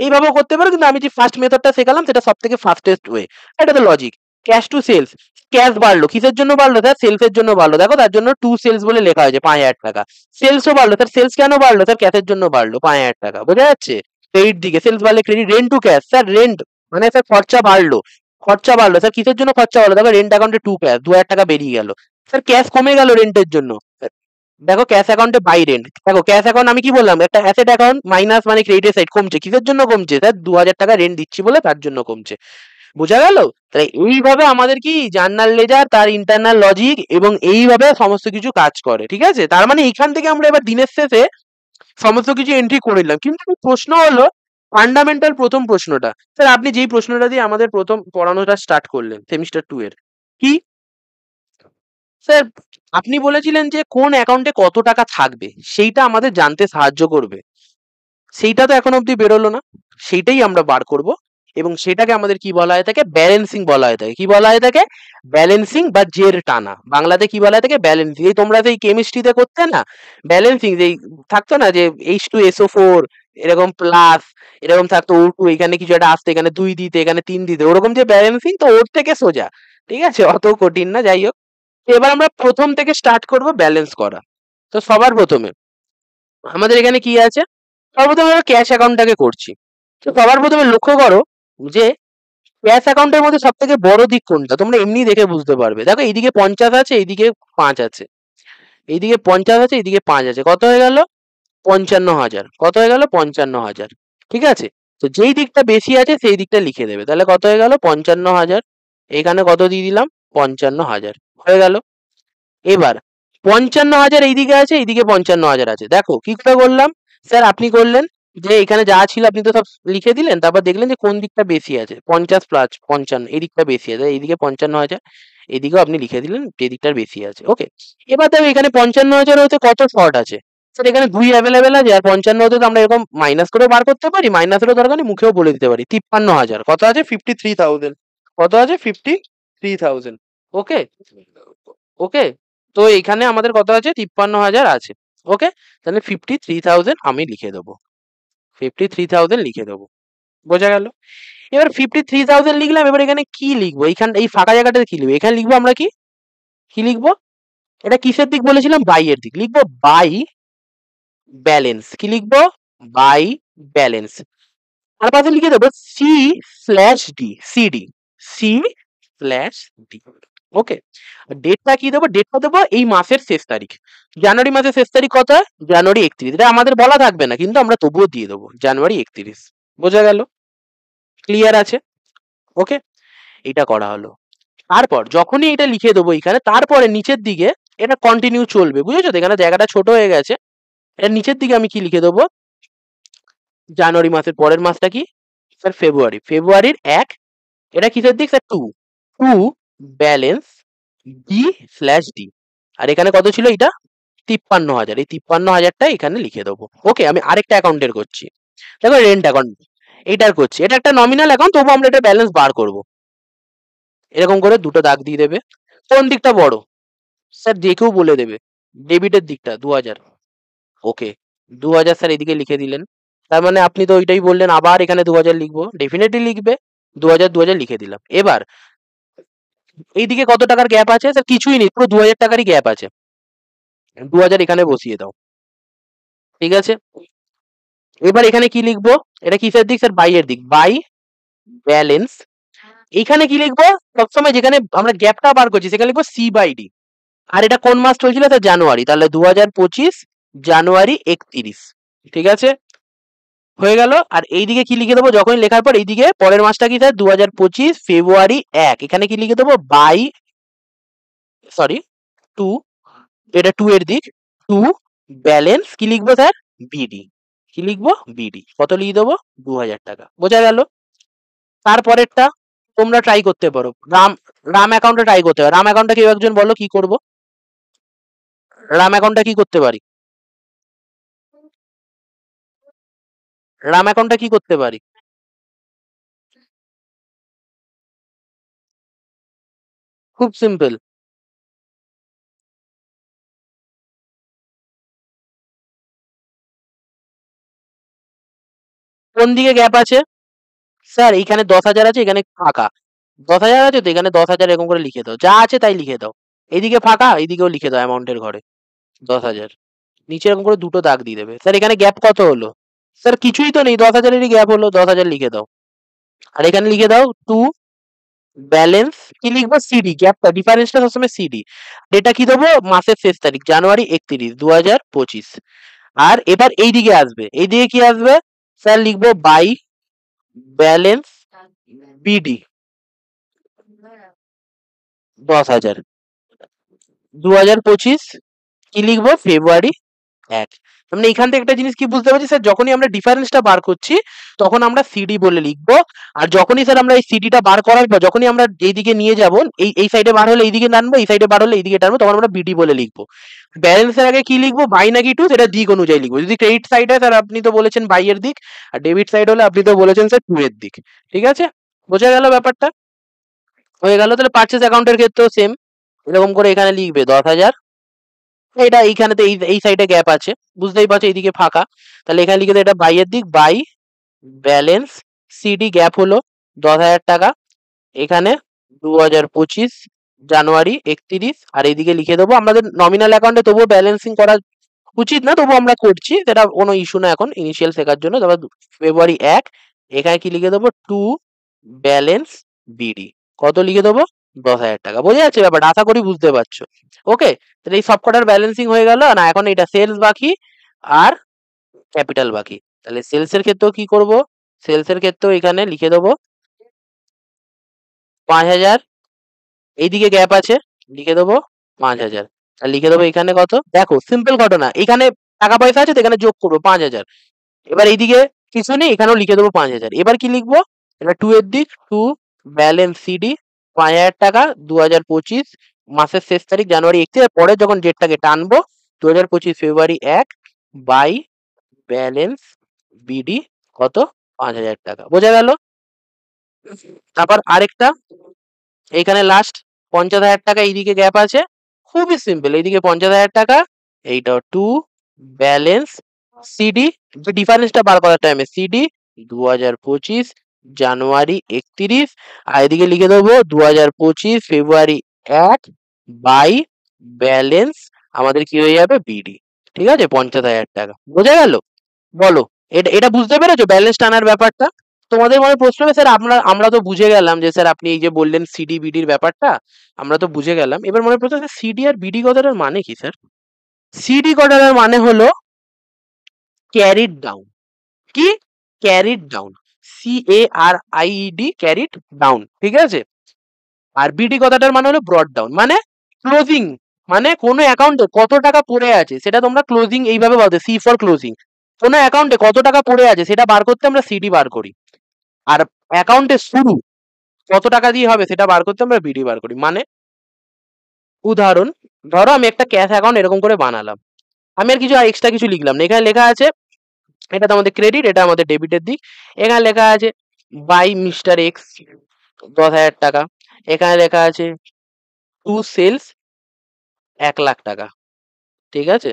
এইভাবেও করতে পারো, কিন্তু আমি যে ফার্স্ট মেথডটা শেখালাম সেটা সব থেকে ফাস্টেস্ট ওয়ে। এটা তো logic. Cash to sales, cash বাড়লো, কিসের জন্য বাড়লো স্যার? সেলসের জন্য বাড়লো। দেখো তার জন্য টু সেলস বলে লেখা হয়েছে, 5,000 টাকা। সেলসও বাড়লো স্যার, সেলস কেন বাড়লো স্যার? ক্যাশের জন্য বাড়লো, 5,000 টাকা। বোঝা যাচ্ছে? ক্রেডিট দিকে সেলস বাড়লে credit. Rent to cash, sir rent মানে স্যার খরচা বাড়লো, খরচা বাড়লো স্যার, কিসের জন্য খরচা বাড়লো? দেখো রেন্ট অ্যাকাউন্টে টু ক্যাশ, 2,000 টাকা বেরিয়ে গেল। স্যার ক্যাশ কমে গেল রেন্টের জন্য। দেখো ক্যাশ অ্যাকাউন্টে বাই রেন্ট, দেখো ক্যাশ অ্যাকাউন্ট আমি কি বললাম? একটা অ্যাসেট অ্যাকাউন্ট, মাইনাস মানে ক্রেডিটের সাইড কমছে। কিসের জন্য কমছে স্যার? 2,000 টাকা রেন্ট দিচ্ছি বলে, তার জন্য কমছে। বোঝা গেল? তাহলে এইভাবে আমাদের কি জার্নাল লেজার, তার ইন্টারনাল লজিক, এবং এইভাবে সমস্ত কিছু কাজ করে, ঠিক আছে? তার মানে এখান থেকে আমরা এবার দিনের শেষে সমস্ত কিছু এন্ট্রি করে নিলাম। কিন্তু প্রশ্ন হলো ফান্ডামেন্টাল প্রথম প্রশ্নটা, স্যার আপনি যেই প্রশ্নটা দিয়ে আমাদের প্রথম পড়ানোটা স্টার্ট করলেন সেমিস্টার 2 এর, কি স্যার? আপনি বলেছিলেন যে কোন অ্যাকাউন্টে কত টাকা থাকবে সেইটা আমাদের জানতে সাহায্য করবে। সেইটা তো এখন অবধি বেরোলো না, সেইটাই আমরা বার করব, এবং সেটাকে আমাদের কি বলা হয়ে থাকে? ব্যালেন্সিং বলা হয়ে থাকে। কি বলা হয়ে থাকে? ব্যালেন্সিং বা জের টানা। বাংলাতে কি বলা হয়ে থাকে? ব্যালেন্সিং। এই তোমরা সেই কেমিস্ট্রিতে করতে না ব্যালেন্সিং, যেই থাকতো না যে H2SO4 এরকম প্লাস, এরকম থাকতো O2, এখানে কিছু একটা আসতো, এখানে 2 দিতে, এখানে 3 দিতে, ওরকম যে ব্যালেন্সিং, তো ওর থেকে সোজা, ঠিক আছে? অত কঠিন না। যাই হোক, তো এবার আমরা প্রথম থেকে স্টার্ট করব ব্যালেন্স করা। তো সবার প্রথমে আমাদের এখানে কি আছে? সর্বপ্রথমে আমরা ক্যাশ অ্যাকাউন্টটাকে করছি। তো সবার প্রথমে লক্ষ্য করো যে ক্যাশ অ্যাকাউন্টের মধ্যে সব থেকে বড় দিক কোনটা? তোমরা এমনি দেখে বুঝতে পারবে। দেখো এইদিকে 50 আছে, এইদিকে 5 আছে, এইদিকে 50 আছে, এইদিকে 5 আছে, কত হয়ে গেল? 55,000। কত হয়ে গেল? 55,000। ঠিক আছে, তো যেই দিকটা বেশি আছে সেই দিকটা লিখে দেবে। তাহলে কত হয়ে গেল? 55,000। এখানে কত দিয়ে দিলাম? 55,000 হয়ে গেল। এবার 55,000 এইদিকে আছে, এইদিকে 55,000 আছে। দেখো কি করে করলাম স্যার? আপনি করলেন যে এখানে যা ছিল আপনি তো সব লিখে দিলেন, তারপর দেখলেন যে কোন দিকটা বেশি আছে, 50 প্লাস 55, এই দিকটা বেশি আছে, এইদিকে 55,000, এইদিকেও আপনি লিখে দিলেন যে দিকটার বেশি আছে। ওকে, এবার দেখো এখানে 55,000 হতে কত শর্ট আছে স্যার? এখানে 2 অ্যাভেলেবেল আছে, আর 55 হতে তো আমরা এরকম মাইনাস করে বার করতে পারি, মাইনাসেরও দরকার নেই, মুখেও বলে দিতে পারি। 53,000 কত আছে? 53,000। কত আছে? 53,000। ওকে, ওকে, তো এখানে আমাদের কত আছে? 53,000 আছে। ওকে, তাহলে 53,000 আমি লিখে দেবো, 53,000 লিখে দেবো। বোঝা গেল? এবার 53,000 লিখলাম, এবার এখানে কি লিখবো? এইখান এই ফাঁকা জায়গাটাতে কি লিখবো? এখানে লিখবো আমরা কি কি লিখবো? এটা কিসের দিক বলেছিলাম? বাই এর দিক। লিখবো বাই ব্যালেন্স। কি লিখবো? By balance. আর পাশে লিখে দেবো C/D, সিডি, C/D। ওকে, ডেটটা কি দেবো? ডেটটা দেবো এই মাসের শেষ তারিখ। জানুয়ারি মাসের শেষ তারিখ কত? জানুয়ারি 31। এটা আমাদের বলা থাকবে না, কিন্তু আমরা তবুও দিয়ে দেবো জানুয়ারি 31। বোঝা গেল? ক্লিয়ার আছে? ওকে, এটা করা হলো। তারপর যখনই এটা লিখে দেবো এখানে, তারপরে নিচের দিকে এটা কন্টিনিউ চলবে। বুঝেছো তো? এখানে জায়গাটা ছোট হয়ে গেছে। এটা নিচের দিকে আমি কি লিখে দেবো? জানুয়ারি মাসের পরের মাসটা কি স্যার? ফেব্রুয়ারি। ফেব্রুয়ারির 1। এটা কিসের দিক স্যার? 2। 2 balance B/D। আর এখানে কত ছিল? এটা 53,000। এই 53,000টা এখানে লিখে দেবো। ওকে, আমি আরেকটা অ্যাকাউন্টের করছি। দেখো, রেন্ট অ্যাকাউন্ট এইটার করছি। এটা একটা নমিনাল অ্যাকাউন্ট, তবু আমরা এটা ব্যালেন্স বার করব। এরকম করে দুটো দাগ দিয়ে দেবে। কোন দিকটা বড়? স্যার যে কেউ বলে দেবে। ডেবিটের দিকটা 2000। ওকে, 2000 স্যার এদিকে লিখে দিলেন। তার মানে আপনি তো ওইটাই বললেন, আবার এখানে 2000 লিখবো। ডেফিনেটলি লিখবে। 2000 লিখে দিলাম। এবার এইদিকে কত টাকার গ্যাপ আছে? স্যার কিছুই নেই, পুরো 2000 টাকারই গ্যাপ আছে। 2000 এখানে বসিয়ে দাও। ঠিক আছে, এবার এখানে কি লিখবো? এটা কিসের দিক স্যার? বাই এর দিক। By balance. এখানে কি লিখবো? সবসময় যেখানে আমরা গ্যাপটা বার করছি সেখানে লিখবো C/D। আর এটা কোন মাস চলছিল স্যার? জানুয়ারি। তাহলে 2025 জানুয়ারি 31। ঠিক আছে, হয়ে গেল। আর এইদিকে কি লিখে দেবো? যখনই লেখার পর এইদিকে পরের মাসটা কি স্যার? 2025 ফেব্রুয়ারি 1। এখানে কি লিখে দেবো? By, sorry, 2। এটা 2 এর দিক। 2 ব্যালেন্স কি লিখবো স্যার? বিডি। কি লিখবো? বিডি। কত লিখে দেবো? 2000 টাকা। বোঝা গেল? তারপরেরটা তোমরা ট্রাই করতে পারো। রাম অ্যাকাউন্টে ট্রাই করতে পারো। রাম অ্যাকাউন্টটা কেউ একজন বলো কি করব? রাম অ্যাকাউন্টটা কি করতে পারি? রাম অ্যাকাউন্টটা কি করতে পারি? খুব সিম্পল। কোন দিকে গ্যাপ আছে? স্যার এইখানে 10,000 আছে, এখানে ফাঁকা। 10,000 আছে তো এখানে 10,000 এরকম করে লিখে দাও। যা আছে তাই লিখে দাও। এইদিকে ফাঁকা, এইদিকেও লিখে দাও অ্যামাউন্টের ঘরে 10,000। নিচে এরকম করে দুটো দাগ দিয়ে দেবে। স্যার এখানে গ্যাপ কত হলো? স্যার কিছুই তো নেই, 10,000-এরই গ্যাপ হলো। 10,000 লিখে দাও। আর এখানে লিখে দাও 2 ব্যালেন্স। কি লিখবো? সিডি। গ্যাপটা, ডিফারেন্সটা সবসময় সিডি। এটা কি দেবো? মাসের শেষ তারিখ জানুয়ারি 31, 2025। আর এবার এইদিকে আসবে। এইদিকে কি আসবে? স্যার লিখবো বাই ব্যালেন্স বিডি 10,000। 2025 কি লিখবো? ফেব্রুয়ারি 1। মানে এখান থেকে একটা জিনিস কি বুঝতে পারছি স্যার? যখনই আমরা ডিফারেন্সটা বার করছি তখন আমরা সিডি বলে লিখবো। আর যখনই স্যার আমরা এই সিডিটা বার করার পর যখনই আমরা এইদিকে নিয়ে যাব, এই সাইডে বার হলে এইদিকে টানবো, এই সাইডে বার হলে এইদিকে টানবো, তখন আমরা বিডি বলে লিখবো। ব্যালেন্সের আগে কি লিখবো? বাই নাকি টু, সেটা দিক অনুযায়ী লিখবো। যদি ক্রেডিট সাইড হয় স্যার আপনি তো বলেছেন বাই এর দিক, আর ডেবিট সাইড হলে আপনি তো বলেছেন স্যার টু এর দিক। ঠিক আছে, বোঝা গেল ব্যাপারটা? হয়ে গেল। তাহলে পারচেজ অ্যাকাউন্টের ক্ষেত্রেও সেম এরকম করে এখানে লিখবে 10,000। এটা এইখানে তো এই সাইডে গ্যাপ আছে, বুঝতেই পারছো, এইদিকে ফাঁকা। তাহলে এখানে লিখে দাও এটা বাই এর দিক। বাই ব্যালেন্স সিডি, গ্যাপ হলো 10,000 টাকা। এখানে 2025 জানুয়ারি 31। আর এইদিকে লিখে দেবো আমাদের নমিনাল অ্যাকাউন্টে তবুও ব্যালেন্সিং করা উচিত না, তবু আমরা করছি, সেটা কোনো ইস্যু না এখন ইনিশিয়াল শেখার জন্য। তারপর ফেব্রুয়ারি 1। এখানে কি লিখে দেবো? 2 ব্যালেন্স বিডি। কত লিখে দেবো? 10,000 টাকা। বোঝা যাচ্ছে ব্যাপারটা? আশা করি বুঝতে পারছো। ওকে, তাহলে এই সবকটার ব্যালেন্সিং হয়ে গেল না। এখন এটা সেলস বাকি আর ক্যাপিটাল বাকি। তাহলে সেলস এর ক্ষেত্রেও কি করব? সেলস এর ক্ষেত্রেও এখানে লিখে দেবো 5,000। এইদিকে গ্যাপ আছে, লিখে দেবো 5,000। আর লিখে দেবো এখানে কত? দেখো সিম্পল ঘটনা, এখানে টাকা পয়সা আছে তো এখানে যোগ করবো 5,000। এবার এইদিকে কিছু নেই, এখানেও লিখে দেবো 5,000। এবার কি লিখবো? এটা 2 এর দিক। 2 ব্যালেন্স সিডি 5,000 টাকা। 2025 মাসের শেষ তারিখ জানুয়ারি 31। পরে যখন ডেটটাকে টানবো 2025 ফেব্রুয়ারি 1 বাই ব্যালেন্স বিডি কত? 5,000 টাকা। বোঝা গেল? তারপর আরেকটা, এইখানে লাস্ট 50,000 টাকা এইদিকে গ্যাপ আছে। খুবই সিম্পল, এইদিকে 50,000 টাকা, এইটা 2 ব্যালেন্স সিডি। যে ডিফারেন্সটা বার করার টাইমে সিডি 2025 জানুয়ারি 31। আর এদিকে লিখে দেবো 2025 ফেব্রুয়ারি 1 বাই ব্যালেন্স আমাদের কি হয়ে যাবে বিডি, ঠিক আছে, 50,000 টাকা। বোঝা গেল? বলো, এটা এটা বুঝতে পেরেছো ব্যালেন্স টানার ব্যাপারটা? তোমাদের মনে প্রশ্ন হবে, স্যার আমরা তো বুঝে গেলাম যে স্যার আপনি এই যে বললেন সিডি বিডির ব্যাপারটা আমরা তো বুঝে গেলাম। এবার মনে প্রশ্ন, সিডি আর বিডি কথাটার মানে কি স্যার? সিডি কথাটার মানে হলো ক্যারিড ডাউন। কি? Carried down, CARIED, carried down, ঠিক আছে। আর বিডি কথাটার মানে হলো ব্রড ডাউন, মানে ক্লোজিং, মানে কোনো অ্যাকাউন্টে কত টাকা পড়ে আছে সেটা তোমরা ক্লোজিং এইভাবে বলতে, সি ফর ক্লোজিং। কোনো অ্যাকাউন্টে কত টাকা পড়ে আছে সেটা বার করতে আমরা সিডি বার করি, আর অ্যাকাউন্টের শুরু কত টাকা দিয়ে হবে সেটা বার করতে আমরা বিডি বার করি। মানে উদাহরণ, ধরো আমি একটা ক্যাশ অ্যাকাউন্ট এরকম করে বানালাম, আমি আর কিছু এক্সট্রা কিছু লিখলাম না, এখানে লেখা আছে এটা তো আমাদের ক্রেডিট, এটা আমাদের ডেবিটের দিক। এখানে লেখা আছে বাই মিস্টার এক্স 10,000 টাকা, এখানে লেখা আছে টু সেলস 1,00,000 টাকা, ঠিক আছে।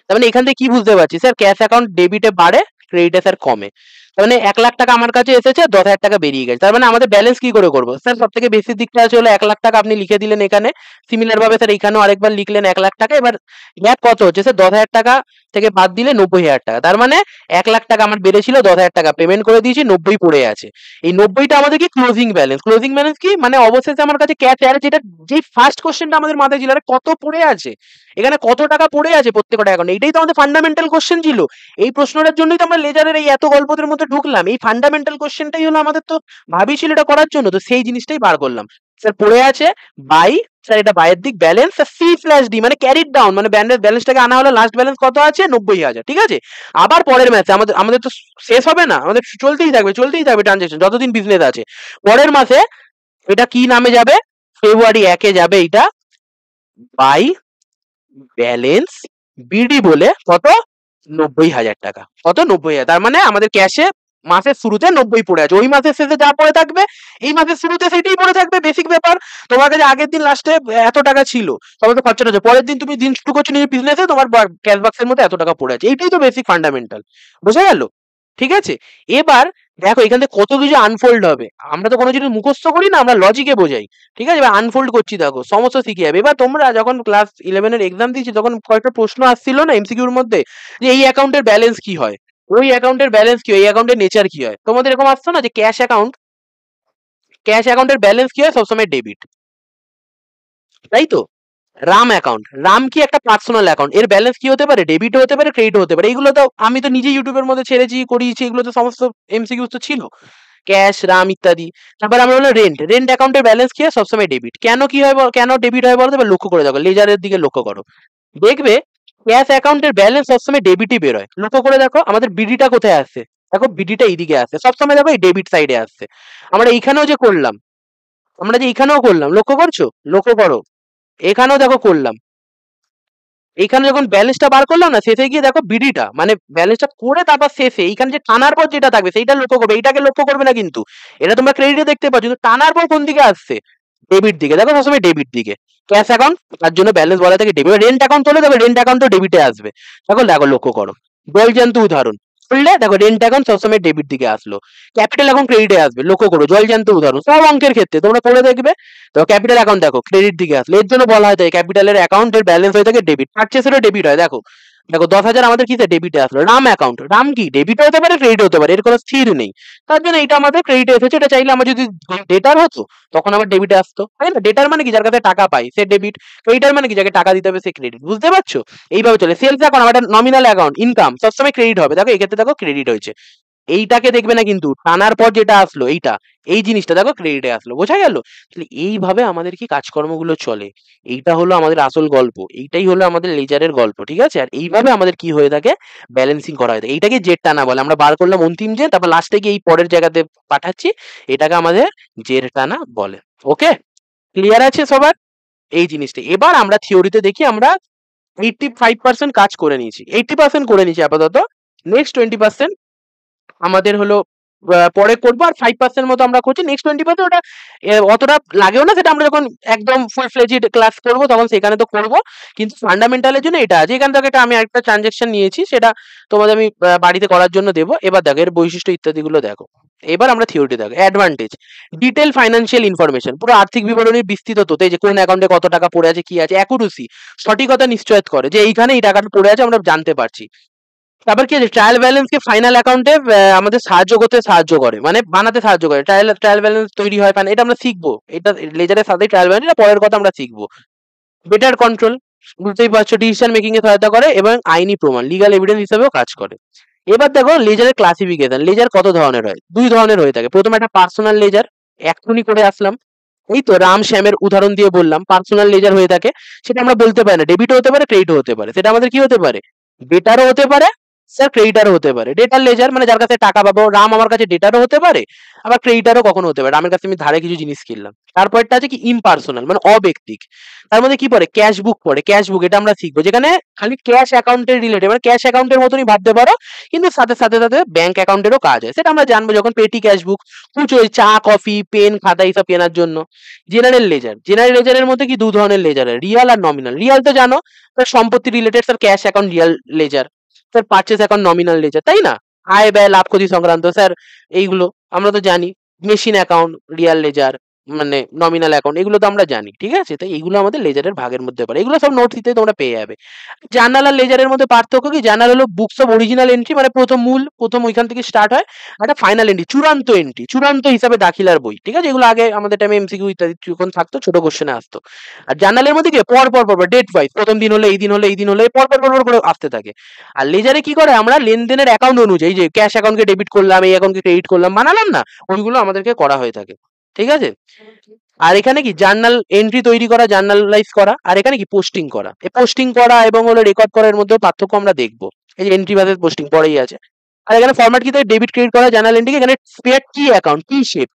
তার মানে এখান থেকে কি বুঝতে পারছি স্যার, ক্যাশ অ্যাকাউন্ট ডেবিটে বাড়ে, ক্রেডিটে স্যার কমে। তার মানে 1,00,000 টাকা আমার কাছে এসেছে, 10,000 টাকা বেরিয়ে গেছে। তার মানে আমাদের ব্যালেন্স কি করে করবো স্যার? সব থেকে বেশি দিকটা আছে হলো 1,00,000 টাকা আপনি লিখে দিলেন এখানে, সিমিলার ভাবে স্যার এখানেও আরেকবার লিখলেন 1,00,000 টাকা। এবার গ্যাপ কত হচ্ছে স্যার? 10,000 টাকা থেকে বাদ দিলে 90,000 টাকা। তার মানে 1,00,000 টাকা আমার বেড়েছিল, 10,000 টাকা পেমেন্ট করে দিয়েছি, 90 পড়ে আছে। এই 90টা আমাদের কি? Closing balance. ক্লোজিং ব্যালেন্স কি মানে? অবশেষে আমার কাছে ক্যাশ আছে, যেটা যে ফার্স্ট কোশ্চেনটা আমাদের মাথায় ছিল, আরে কত পড়ে আছে, এখানে কত টাকা পড়ে আছে প্রত্যেকটা অ্যাকাউন্ট, এইটাই তো আমাদের ফান্ডামেন্টাল কোশ্চেন ছিল। এই প্রশ্নটার জন্যই তো আমরা লেজারের এই এত গল্পদের মধ্যে ঢুকলাম, এই ফান্ডামেন্টাল কোশ্চেনটাই হলো আমাদের, তো ভাবিছিল এটা করার জন্য, তো সেই জিনিসটাই বার করলাম। স্যার পড়ে আছে বাই, স্যার এটা বাইয়ের দিক ব্যালেন্স, C/D মানে ক্যারিড ডাউন, মানে ব্যালেন্সটাকে আনা হলো, লাস্ট ব্যালেন্স কত আছে? 90,000, ঠিক আছে। আবার পরের ম্যাচে আমাদের আমাদের তো শেষ হবে না, আমাদের চলতেই থাকবে ট্রানজেকশন যতদিন বিজনেস আছে। পরের মাসে এটা কি নামে যাবে? ফেব্রুয়ারি 1-এ যাবে এটা বাই ব্যালেন্স বিডি বলে, কত? 90,000 টাকা। কত? 90,000। তার মানে আমাদের ক্যাশে মাসের শুরুতে 90 পড়ে আছে, ওই মাসের শেষে যা পড়ে থাকবে এই মাসের শুরুতে সেটাই পড়ে থাকবে। বেসিক ব্যাপার, তোমার কাছে আগের দিন লাস্টে এত টাকা ছিল, তবে তো খরচাটা হচ্ছে, পরের দিন তুমি দিন শুরু করছো নিজের বিজনেসে, তোমার ক্যাশ বাক্সের মধ্যে এত টাকা পড়ে আছে। এইটাই তো বেসিক ফান্ডামেন্টাল, বোঝা গেল? ঠিক আছে। এবার দেখো এখান থেকে কত কিছু আনফোল্ড হবে, আমরা তো কোনো জিনিস মুখস্থ করি না, আমরা লজিকে বোঝাই, ঠিক আছে। এবার আনফোল্ড করছি, দেখো সমস্ত শিখে যাবে। এবার তোমরা যখন ক্লাস 11-এর এক্সাম দিয়েছি তখন কয়েকটা প্রশ্ন আসছিল না এমসিকিউর মধ্যে, যে এই অ্যাকাউন্টের ব্যালেন্স কি হয়, ওই অ্যাকাউন্টের ব্যালেন্স কি হয়, এই অ্যাকাউন্টের নেচার কি হয়। তোমাদের এরকম আসতো না যে ক্যাশ অ্যাকাউন্টের ব্যালেন্স কি হয়? সবসময় ডেবিট, তাই তো। রাম কি? একটা পার্সোনাল অ্যাকাউন্ট, এর ব্যালেন্স কি হতে পারে? ডেবিটও হতে পারে, ক্রেডিটও হতে পারে। এইগুলো তো আমি তো নিজে ইউটিউবের মধ্যে ছেড়েছি, করিয়েছি, এগুলো তো সমস্ত এমসিকিউ তো ছিল, ক্যাশ, রাম ইত্যাদি। তারপর আমরা হলো রেন্ট অ্যাকাউন্টের ব্যালেন্স কি হয়? সবসময় ডেবিট। কেন কি হয় কেন ডেবিট হয় বলতো? এবার লক্ষ্য করে দেখো, লেজারের দিকে লক্ষ্য করো, দেখবে ক্যাশ অ্যাকাউন্টের ব্যালেন্স সবসময় ডেবিটই বেরোয়। লক্ষ্য করে দেখো আমাদের বিডিটা কোথায় আসছে, দেখো বিডিটা এইদিকে আসছে সবসময়, দেখো এই ডেবিট সাইডে আসছে। আমরা এইখানেও যে করলাম, লক্ষ্য করছো? লক্ষ্য করো, এখানেও দেখো করলাম, এইখানে যখন ব্যালেন্সটা বার করলাম না, শেষে গিয়ে দেখো বিডিটা, মানে ব্যালেন্সটা করে তারপর শেষে এইখানে যে টানার পর যেটা থাকবে সেইটা লক্ষ্য করবে, এইটাকে লক্ষ্য করবে না কিন্তু। এটা তোমরা ক্রেডিটে দেখতে পাচ্ছ, কিন্তু টানার পর কোন দিকে আসছে? ডেবিট দিকে। দেখো সবসময় ডেবিট দিকে ক্যাশ অ্যাকাউন্ট, তার জন্য ব্যালেন্স বলা থাকে ডেবিট। রেন্ট অ্যাকাউন্ট হলে দেখো রেন্ট অ্যাকাউন্টও ডেবিটে আসবে। দেখো দেখো লক্ষ্য করো, জলজান্ত উদাহরণ করলে দেখো রেন্ট অ্যাকাউন্ট সবসময় ডেবিট দিকে আসলো, ক্যাপিটাল অ্যাকাউন্ট ক্রেডিটে আসবে। লক্ষ্য করো, জলজান্ত উদাহরণ, সব অঙ্কের ক্ষেত্রে তোমরা করে দেখবে। তো ক্যাপিটাল অ্যাকাউন্ট দেখো ক্রেডিট দিকে আসলে, এর জন্য বলা হয় ক্যাপিটালের অ্যাকাউন্টের ব্যালেন্স হয়ে থাকে ডেবিট, পারচেসেরও ডেবিট হয়। দেখো দেখো 10,000 আমাদের কিসে? ডেবিটে আসলো। রাম কি? ডেবিট হতে পারে, ক্রেডিট হতে পারে, এর কোনো স্থির নেই। তার জন্য এটা আমাদের ক্রেডিটে এসেছে। এটা চাইলে আমার যদি ডেটার হতো তখন আমার ডেবিটে আসতো, তাই না? ডেটার মানে কি? যার কাছে টাকা পাই সে ডেবিট, ক্রেডিটার মানে কি? যাকে টাকা দিতে হবে সে ক্রেডিট। বুঝতে পারছো? এইভাবে চলে। সেলস অ্যাকাউন্ট, আমার নমিনাল অ্যাকাউন্ট, ইনকাম সবসময় ক্রেডিট হবে। দেখো এক্ষেত্রে দেখো ক্রেডিট হয়েছে, এইটাকে দেখবে না কিন্তু, টানার পর যেটা আসলো এইটা, এই জিনিসটা দেখো ক্রেডিটে আসলো। বোঝা গেল? তাহলে এইভাবে আমাদের কি কাজকর্মগুলো চলে, এইটা হলো আমাদের আসল গল্প, এইটাই হলো আমাদের লেজারের গল্প, ঠিক আছে। আর এইভাবে আমাদের কি হয়ে থাকে? ব্যালেন্সিং করা হয়ে থাকে। এইটাকে জেড টানা বলে। আমরা বার করলাম অন্তিম জেড, তারপর লাস্টে গিয়ে এই পরের জায়গাতে পাঠাচ্ছি, এটাকে আমাদের জেড টানা বলে। ওকে, ক্লিয়ার আছে সবার এই জিনিসটা? এবার আমরা থিওরিতে দেখি, আমরা 85% কাজ করে নিয়েছি, 80% করে নিয়েছি আপাতত। নেক্সট 20% আমাদের হলো পরে করবো, আর 5% মতো আমরা করছি। নেক্সট 20% ওটা অতটা লাগেও না, সেটা আমরা যখন একদম ফুল ফ্লেজড ক্লাস করবো তখন সেখানে তো করবো। কিন্তু ফান্ডামেন্টালের জন্য এটা আছে। এখান থেকে আমি একটা ট্রানজেকশন নিয়েছি, সেটা তোমাদের আমি বাড়িতে করার জন্য দেবো। এবার দেখো এর বৈশিষ্ট্য ইত্যাদিগুলো দেখো। এবার আমরা থিওরিতে দেখো। অ্যাডভান্টেজ, ডিটেল ফাইন্যান্সিয়াল ইনফরমেশন, পুরো আর্থিক বিবরণীর বিস্তৃত তথ্য, যে কোন অ্যাকাউন্টে কত টাকা পড়ে আছে কি আছে। অ্যাকুরেসি, সঠিকতা নিশ্চয়তা করে যে এইখানে এই টাকাটা পড়ে আছে আমরা জানতে পারছি। তারপর কি আছে, ট্রায়াল ব্যালেন্স কে ফাইনাল অ্যাকাউন্টে আমাদের সাহায্য করে, মানে বানাতে সাহায্য করে। ট্রায়াল ব্যালেন্স তৈরি হয় এটা আমরা শিখবো, এটা লেজারের সাথে ট্রায়াল ব্যালেন্স, এটা পরের কথা আমরা শিখবো। বেটার কন্ট্রোল, বুঝতেই পারছো, ডিসিশন মেকিং এ সহায়তা করে এবং আইনি প্রমাণ, লিগাল এভিডেন্স হিসেবেও কাজ করে। এবার দেখো লেজারের ক্লাসিফিকেশন। লেজার কত ধরনের হয়? দুই ধরনের হয়ে থাকে। প্রথমে একটা পার্সোনাল লেজার, এক্ষুনি করে আসলাম, এই তো রাম শ্যামের উদাহরণ দিয়ে বললাম। পার্সোনাল লেজার হয়ে থাকে, সেটা আমরা বলতে পারি না, ডেবিটও হতে পারে ক্রেডিটও হতে পারে। সেটা আমাদের কি হতে পারে, ডেটারও হতে পারে স্যার, ক্রেডিটারও হতে পারে। ডেটার লেজার মানে যার কাছে টাকা পাবো, রাম আমার কাছে ডেটারও হতে পারে, আবার ক্রেডিটারও কখনো হতে পারে, রামের কাছে আমি ধারে কিছু জিনিস কিনলাম। তারপরটা আছে কি ইমপার্সোনাল, মানে অব্যক্তিক। তার মধ্যে কি পড়ে, ক্যাশ বুক পড়ে। ক্যাশ বুক এটা আমরা শিখবো, যেখানে খালি ক্যাশ অ্যাকাউন্টের রিলেটেড, মানে ক্যাশ অ্যাকাউন্টের মতনই ভাবতে পারো, কিন্তু সাথে সাথে সাথে ব্যাংক অ্যাকাউন্টেরও কাজ হয়। সেটা আমরা জানবো যখন পেটি ক্যাশ বুক, খুচরো চা কফি পেন খাতা এইসব কেনার জন্য। জেনারেল লেজার, জেনারেল লেজারের মধ্যে কি দু ধরনের লেজার হয়, রিয়াল আর নমিনাল। রিয়াল তো জানো, সম্পত্তি related, sir cash account real ledger. Sir purchase account nominal ledger, তাই না? আয় ব্যয় লাভ ক্ষতি সংক্রান্ত স্যার এইগুলো আমরা তো জানি। মেশিন অ্যাকাউন্ট রিয়াল লেজার, মানে নমিনাল অ্যাকাউন্ট, এগুলো তো আমরা জানি, ঠিক আছে? তাই এইগুলো আমাদের লেজারের ভাগের মধ্যে পড়ে, এগুলো সব নোটসিতে তোমরা পেয়ে যাবে। জার্নাল আর লেজারের মধ্যে পার্থক্য কি, জার্নাল হলো বুকস অফ অরিজিনাল এন্ট্রি, মানে প্রথম ওইখান থেকে স্টার্ট হয়, একটা ফাইনাল এন্ট্রি, চূড়ান্ত হিসাবে দাখিলার বই, ঠিক আছে? এগুলো আগে আমাদের টাইমে এমসিকিউ ইত্যাদি যখন থাকতো, ছোট কোশ্চেনে আসতো। আর জার্নালের মধ্যে কি পর ডেট ওয়াইজ, প্রথম দিন হলে এই দিন হলে এই দিন হলে পর করে আসতে থাকে। আর লেজারে কি করে, আমরা লেনদেনের অ্যাকাউন্ট অনুযায়ী, যে ক্যাশ অ্যাকাউন্টকে ডেবিট করলাম, এই অ্যাকাউন্টকে ক্রেডিট করলাম, বানালাম না, ওইগুলো আমাদেরকে করা হয়ে থাকে, ঠিক আছে? আর এখানে কি জার্নাল এন্ট্রি তৈরি করা, জার্নালাইজ করা, আর এখানে কি পোস্টিং করা। এই পোস্টিং করা এবং হলো রেকর্ড করার মধ্যে পার্থক্য আমরা দেখবো। এই যে এন্ট্রি ভার্সেস পোস্টিং পরেই আছে। আর এখানে ফরম্যাট কি থাকে, ডেবিট ক্রেডিট করা জার্নাল এন্ট্রি, এখানে স্পেয়ার T account, T shape,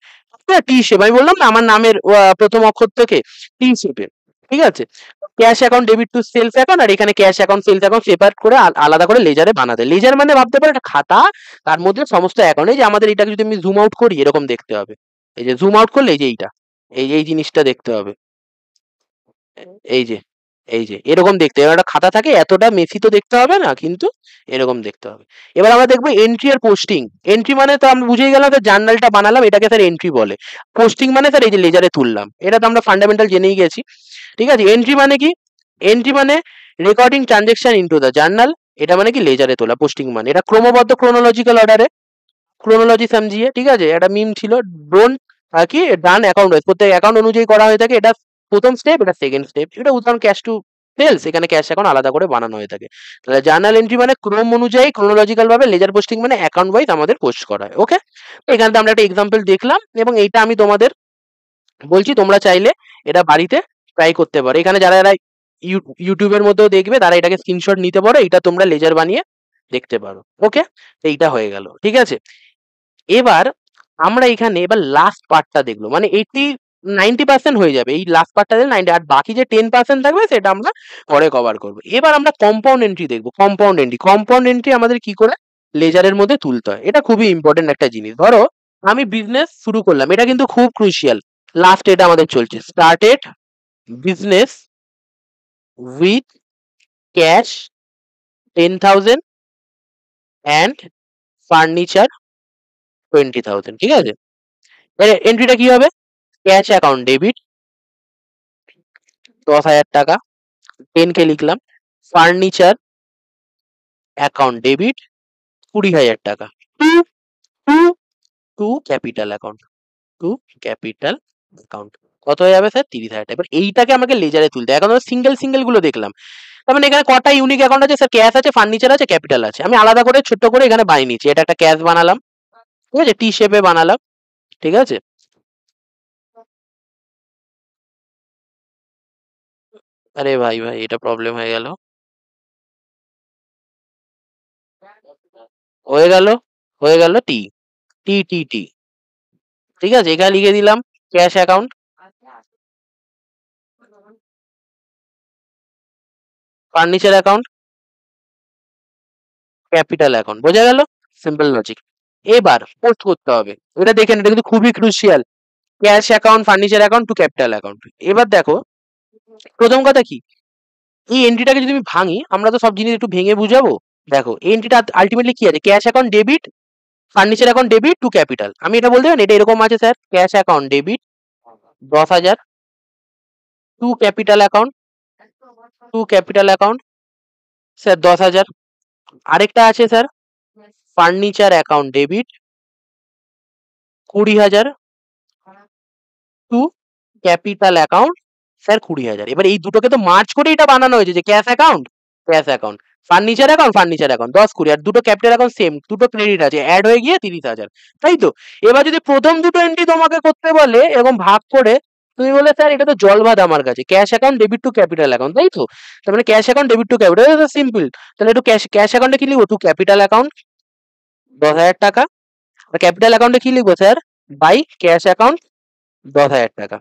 T shape আমি বললাম না, আমার নামের প্রথম অক্ষর থেকে টি শেপে, ঠিক আছে? Cash account debit to sales account, আর এখানে cash account sales account separate করে আলাদা করে লেজারে বানাতে। লেজার মানে ভাবতে পারো একটা খাতা, তার মধ্যে সমস্ত অ্যাকাউন্ট। এই যে আমাদের এটাকে যদি আমি জুম আউট করি, এরকম দেখতে হবে। এই যে জুম আউট করলে এই যে এইটা, এই জিনিসটা দেখতে হবে, এই যে এরকম দেখতে হবে। একটা খাতা থাকে, এতটা মেসি তো দেখতে হবে না, কিন্তু এরকম দেখতে হবে। এবার আমরা দেখবো এন্ট্রি আর পোস্টিং। এন্ট্রি মানে তো আমরা বুঝেই গেলাম, জার্নালটা বানালাম, এটাকে স্যার এন্ট্রি বলে। পোস্টিং মানে স্যার এই যে লেজারে তুললাম, এটা তো আমরা ফান্ডামেন্টাল জেনেই গেছি, ঠিক আছে? এন্ট্রি মানে কি, এন্ট্রি মানে recording transaction into the journal, এটা মানে কি লেজারে তোলা। পোস্টিং মানে এটা ক্রমবদ্ধ ক্রোনোলজিক্যাল অর্ডারে, ক্রোনোলজি সমঝিয়ে, ঠিক আছে? এটা মিম ছিল, ডোন্ট কি ডান অ্যাকাউন্ট ওয়াইজ, প্রত্যেক অ্যাকাউন্ট অনুযায়ী করা হয়ে থাকে। এটা প্রথম স্টেপ, এটা সেকেন্ড স্টেপ। এটা উদাহরণ ক্যাশ টু সেলস, এখানে ক্যাশ অ্যাকাউন্ট আলাদা করে বানানো হয়ে থাকে। তাহলে জার্নাল এন্ট্রি মানে ক্রম অনুযায়ী ক্রোনোলজিক্যাল ভাবে, লেজার পোস্টিং মানে অ্যাকাউন্ট ওয়াইজ আমাদের পোস্ট করা হয়। ওকে, এখানে তো আমরা একটা এক্সাম্পল দেখলাম, এবং এইটা আমি তোমাদের বলছি, তোমরা চাইলে এটা বাড়িতে ট্রাই করতে পারো। এখানে যারা যারা ইউটিউবের মধ্যেও দেখবে, তারা এটাকে স্ক্রিনশট নিতে পারো, এটা তোমরা লেজার বানিয়ে দেখতে পারো। ওকে, এইটা হয়ে গেল, ঠিক আছে? এবার আমরা এখানে লাস্ট পার্টটা দেখলো, মানে 90% হয়ে যাবে, এই লাস্ট পার্টটা দিলে 90, আর বাকি যে 10% থাকবে সেটা আমরা পরে কভার করবো। এবার আমরা কম্পাউন্ড এন্ট্রি দেখবো। কম্পাউন্ড এন্ট্রি আমাদের কি করে লেজারের মধ্যে তুলতে হয়, এটা খুবই ইম্পর্টেন্ট একটা জিনিস। ধরো আমি বিজনেস শুরু করলাম, এটা কিন্তু খুব ক্রুশিয়াল। লাস্ট এটা আমাদের চলছে, started business with cash 10,000 and furniture 20,000, ঠিক আছে? এন্ট্রিটা কি হবে, ক্যাশ অ্যাকাউন্ট ডেবিট 10,000 টাকা, 10K লিখলাম। ফার্নিচার অ্যাকাউন্ট ডেবিট 20,000 টাকা, to to to capital account, to capital account কত হয়ে যাবে স্যার, 30,000 টাকা। এবার এইটাকে আমাকে লেজারে তুলতে, এখন আমরা সিঙ্গেল গুলো দেখলাম। তার মানে এখানে কটা ইউনিক অ্যাকাউন্ট আছে স্যার, ক্যাশ আছে, ফার্নিচার আছে, ক্যাপিটাল আছে। আমি আলাদা করে ছোট্ট করে এখানে বানিয়ে নিচ্ছি। এটা একটা ক্যাশ বানালাম, ঠিক আছে, টি শেপে বানালাম, ঠিক আছে? আরে ভাই এটা প্রবলেম হয়ে গেল, হয়ে গেল টি টি টি টি ঠিক আছে? এখানে লিখে দিলাম cash account, furniture account, capital account. বোঝা গেল? Simple logic. এবার পোস্ট করতে হবে, এটা দেখেন, এটা কিন্তু খুবই crucial. Cash account, furniture account to capital account. এবার দেখো প্রথম কথা কি, এই এন্ট্রিটাকে যদি আমি ভাঙি, আমরা তো সব জিনিস একটু ভেঙে বুঝাবো। দেখো এই এন্ট্রিটা আলটিমেটলি কি আছে, cash account debit furniture account debit to capital. আমি এটা বলতে পারি এটা এরকম আছে sir, cash account debit 10,000 to capital account, sir 10,000। আরেকটা আছে sir furniture account debit 20,000 to capital account sir 20,000। এবার এই দুটোকে তো মার্চ করে এটা বানানো হয়েছে যে ক্যাশ অ্যাকাউন্ট, ফার্নিচার অ্যাকাউন্ট 10-20, আর দুটো ক্যাপিটাল অ্যাকাউন্ট সেম, দুটো ক্রেডিট আছে, অ্যাড হয়ে গিয়ে 30,000, তাই তো? এবার যদি প্রথম দুটো এন্ট্রি তোমাকে করতে বলে এরকম ভাগ করে, তুমি বলে স্যার এটা তো জল ভাত আমার কাছে, cash account debit to capital account, তাই তো? তার মানে cash account debit to capital, simple. তাহলে একটু ক্যাশ অ্যাকাউন্টে কি লিখবো? টু ক্যাপিটাল অ্যাকাউন্ট 10,000 টাকা। আর ক্যাপিটাল অ্যাকাউন্টে কি লিখবো স্যার? বাই ক্যাশ অ্যাকাউন্ট 10,000 টাকা।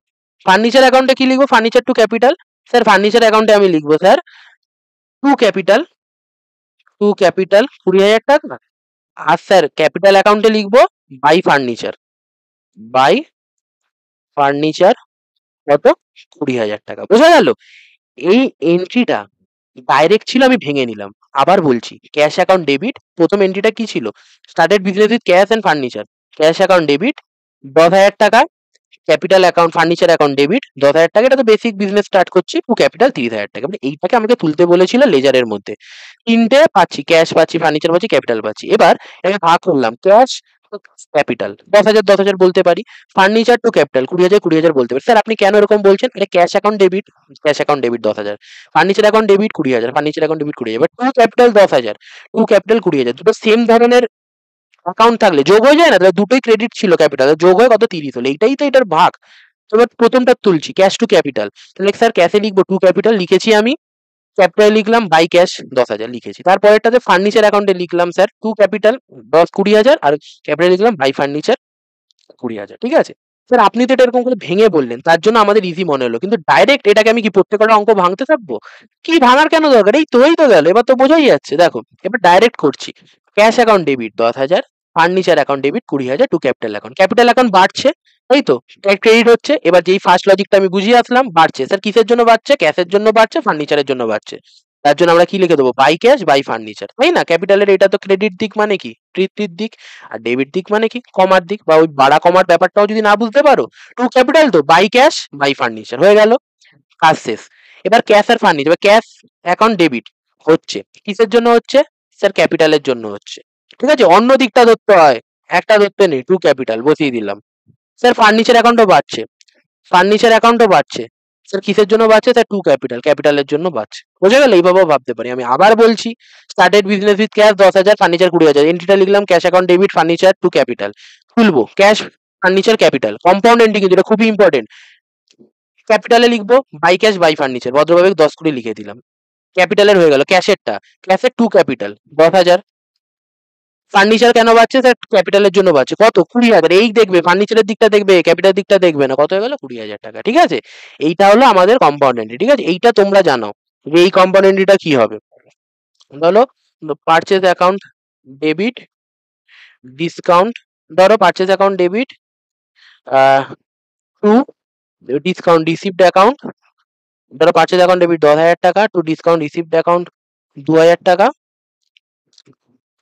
ফার্নিচার অ্যাকাউন্টে কি লিখবো? Furniture to capital, sir furniture অ্যাকাউন্টে আমি লিখবো স্যার টু ক্যাপিটাল 20,000 টাকা। আর স্যার ক্যাপিটাল অ্যাকাউন্টে লিখবো বাই ফার্নিচার কত? 20,000 টাকা। বোঝা গেল? এই এন্ট্রিটা ডাইরেক্ট ছিল, আমি ভেঙে নিলাম। আবার বলছি, ক্যাশ অ্যাকাউন্ট ডেবিট, প্রথম এন্ট্রিটা কি ছিল? Started business with cash and furniture, cash account debit 10,000 টাকা, capital account furniture account debit 10,000 টাকা, এটা তো বেসিক বিজনেস স্টার্ট করছি, টু ক্যাপিটাল 30,000 টাকা। মানে এইটাকে আমাকে তুলতে বলেছিল লেজারের মধ্যে। তিনটে পাচ্ছি, ক্যাশ পাচ্ছি, ফার্নিচার পাচ্ছি, ক্যাপিটাল পাচ্ছি। এবার এটাকে ভাগ করলাম, ক্যাশ ক্যাপিটাল 10,000 বলতে পারি, ফার্নিচার টু ক্যাপিটাল 20,000 বলতে পারি। স্যার আপনি কেন এরকম বলছেন? এটা cash account debit 10,000, furniture account debit 20,000, furniture account debit 20,000, to capital 10,000, to capital 20,000, দুটো সেম ধরনের অ্যাকাউন্ট থাকলে যোগ হয়ে যায় না? তাহলে দুটোই ক্রেডিট ছিল ক্যাপিটাল, যোগ হয়ে কত? 30 হলো। এইটাই তো এটার ভাগ। এবার প্রথমটা তুলছি, ক্যাশ টু ক্যাপিটাল, তাহলে স্যার ক্যাশে লিখবো টু ক্যাপিটাল, লিখেছি আমি, ক্যাপিটাল লিখলাম বাই ক্যাশ 10,000 লিখেছি। তারপরেরটাতে ফার্নিচার অ্যাকাউন্টে লিখলাম স্যার টু ক্যাপিটাল 20,000, আর ক্যাপিটাল লিখলাম বাই ফার্নিচার 20,000। ঠিক আছে স্যার, আপনি তো এটা এরকম করে ভেঙে বললেন, তার জন্য আমাদের ইজি মনে হলো, কিন্তু ডাইরেক্ট এটাকে আমি কি প্রত্যেকটা অঙ্ক ভাঙতে থাকবো? কি ভাঙার কেন দরকার? এই তো গেল, এবার তো বোঝাই যাচ্ছে। দেখো এবার ডাইরেক্ট করছি, cash account debit 10,000, furniture account debit 20,000 to capital account বাড়ছে, তাই তো? ক্রেডিট হচ্ছে। এবার যেই ফার্স্ট লজিকটা আমি বুঝিয়ে আসলাম, বাড়ছে স্যার কিসের জন্য বাড়ছে? ক্যাশের জন্য বাড়ছে, ফার্নিচারের জন্য বাড়ছে। তার জন্য আমরা কি লিখে দেবো? বাই ক্যাশ বাই ফার্নিচার, তাই না? ক্যাপিটালের এটা তো ক্রেডিট দিক মানে কি? বৃদ্ধির দিক। আর ডেবিট দিক মানে কি? কমার দিক, বা ওই বাড়া কমার ব্যাপারটাও যদি না বুঝতে পারো, টু ক্যাপিটাল তো বাই ক্যাশ বাই ফার্নিচার হয়ে গেল, কাজ শেষ। এবার ক্যাশ আর ফার্নিচার, ক্যাশ অ্যাকাউন্ট ডেবিট হচ্ছে, কিসের জন্য হচ্ছে? স্যার ক্যাপিটালের জন্য হচ্ছে। ঠিক আছে, অন্য দিকটা ধরতে হয়, একটা ধরতে নেই, টু ক্যাপিটাল বসিয়ে দিলাম। স্যার ফার্নিচার অ্যাকাউন্টও বাড়ছে, স্যার কিসের জন্য বাড়ছে? স্যার টু ক্যাপিটালের জন্য বাড়ছে। বোঝা গেল? এইভাবেও ভাবতে পারি। আমি আবার বলছি, started business with cash 10,000, furniture 20,000, এন্ট্রিটা লিখলাম cash account debit furniture to capital, খুলবো cash furniture capital, compound entry কিন্তু এটা খুবই ইম্পর্টেন্ট। ক্যাপিটালে লিখবো বাই ক্যাশ বাই ফার্নিচার, ভদ্রভাবে 10 করে লিখে দিলাম। ক্যাপিটালের হয়ে গেল, ক্যাশের টু ক্যাপিটাল 10,000। ফার্নিচার কেন বাড়ছে? স্যার ক্যাপিটালের জন্য বাড়ছে, কত? 20,000। এই দেখবে ফার্নিচারের দিকটা দেখবে, ক্যাপিটাল দিকটা দেখবে না, কত হয়ে গেল? 20,000 টাকা। ঠিক আছে, এইটা হলো আমাদের কম্পাউন্ড এন্ট্রি। ঠিক আছে, এইটা তোমরা জানো যে এই কম্পাউন্ড এন্ট্রিটা কি হবে। ধরো পারচেজ অ্যাকাউন্ট ডেবিট ডিসকাউন্ট, ধরো purchase account debit to discount received account, ধরো পারচেজ অ্যাকাউন্ট ডেবিট 10,000 টাকা টু ডিসকাউন্ট রিসিভড অ্যাকাউন্ট 2,000 টাকা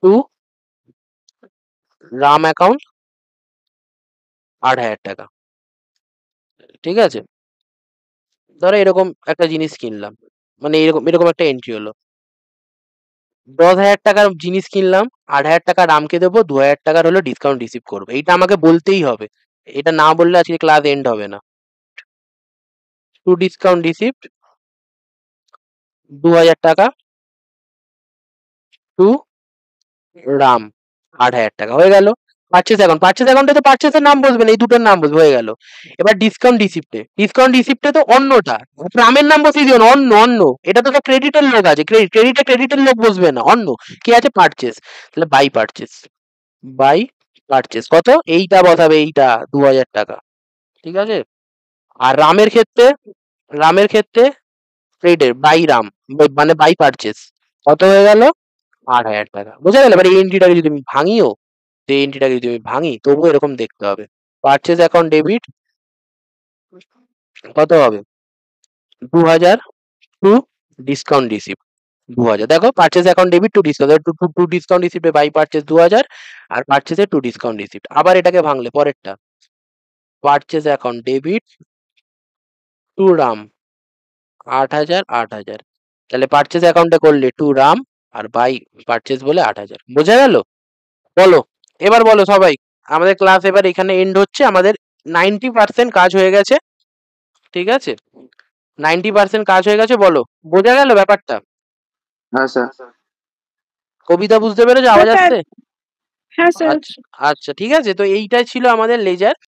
টু রাম অ্যাকাউন্ট 8,000 টাকা। ঠিক আছে, ধরো এরকম একটা জিনিস কিনলাম, মানে এরকম এরকম একটা এন্ট্রি হলো, 10,000 টাকার জিনিস কিনলাম, 8,000 টাকা রামকে দেবো, 2,000 টাকার হলো ডিসকাউন্ট রিসিভ করবো। এইটা আমাকে বলতেই হবে, এটা না বললে আজকে ক্লাস এন্ড হবে না। টু ডিসকাউন্ট রিসিভড 2,000 টাকা টু রাম 8,000 টাকা হয়ে গেল। পারচেজ অ্যাকাউন্টে তো পারচেজের নাম বসবে না, এই দুটোর নাম বসবে, হয়ে গেল। এবার ডিসকাউন্ট রিসিপ্টে তো অন্যটা, রামের নাম বসিয়ে দিও না, অন্য। এটা তো ক্রেডিটের লোক আছে, ক্রেডিটের লোক বসবে না, অন্য কি আছে? পারচেজ। তাহলে বাই পারচেজ কত? এইটা বসাবে, এইটা 2,000 টাকা। ঠিক আছে, আর রামের ক্ষেত্রে ক্রেডিট বাই রাম, মানে বাই পারচেজ, কত হয়ে গেল? 8,000 টাকা। বোঝা গেল? এবার এই এন্ট্রিটাকে যদি আমি ভাঙিও, এই এন্ট্রিটাকে যদি আমি ভাঙি, তবুও এরকম দেখতে হবে। পারচেজ অ্যাকাউন্ট ডেবিট কত হবে? 2,000 টু ডিসকাউন্ট রিসিভ, 2000। দেখো purchase account debit to discount, to discount receipt by purchase 2000 আর পারচেজে টু ডিসকাউন্ট রিসিপ্ট। আবার এটাকে ভাঙলে পরেরটা purchase account debit to Ram 8000 8000। তাহলে পারচেজ অ্যাকাউন্টে করলে টু রাম আর বাই পারচেজ বলে 8000। বোঝা গেল? বলো এবার বলো সবাই। আমাদের ক্লাস এবার এখানে এন্ড হচ্ছে। আমাদের 90% কাজ হয়ে গেছে। ঠিক আছে, 90% কাজ হয়ে গেছে। বলো বোঝা গেল ব্যাপারটা? হ্যাঁ স্যার। কবিতা বুঝতে পেরেছো? আওয়াজ স্যার আসছে? হ্যাঁ স্যার আচ্ছা আচ্ছা, ঠিক আছে। তো এইটাই ছিল আমাদের লেজার।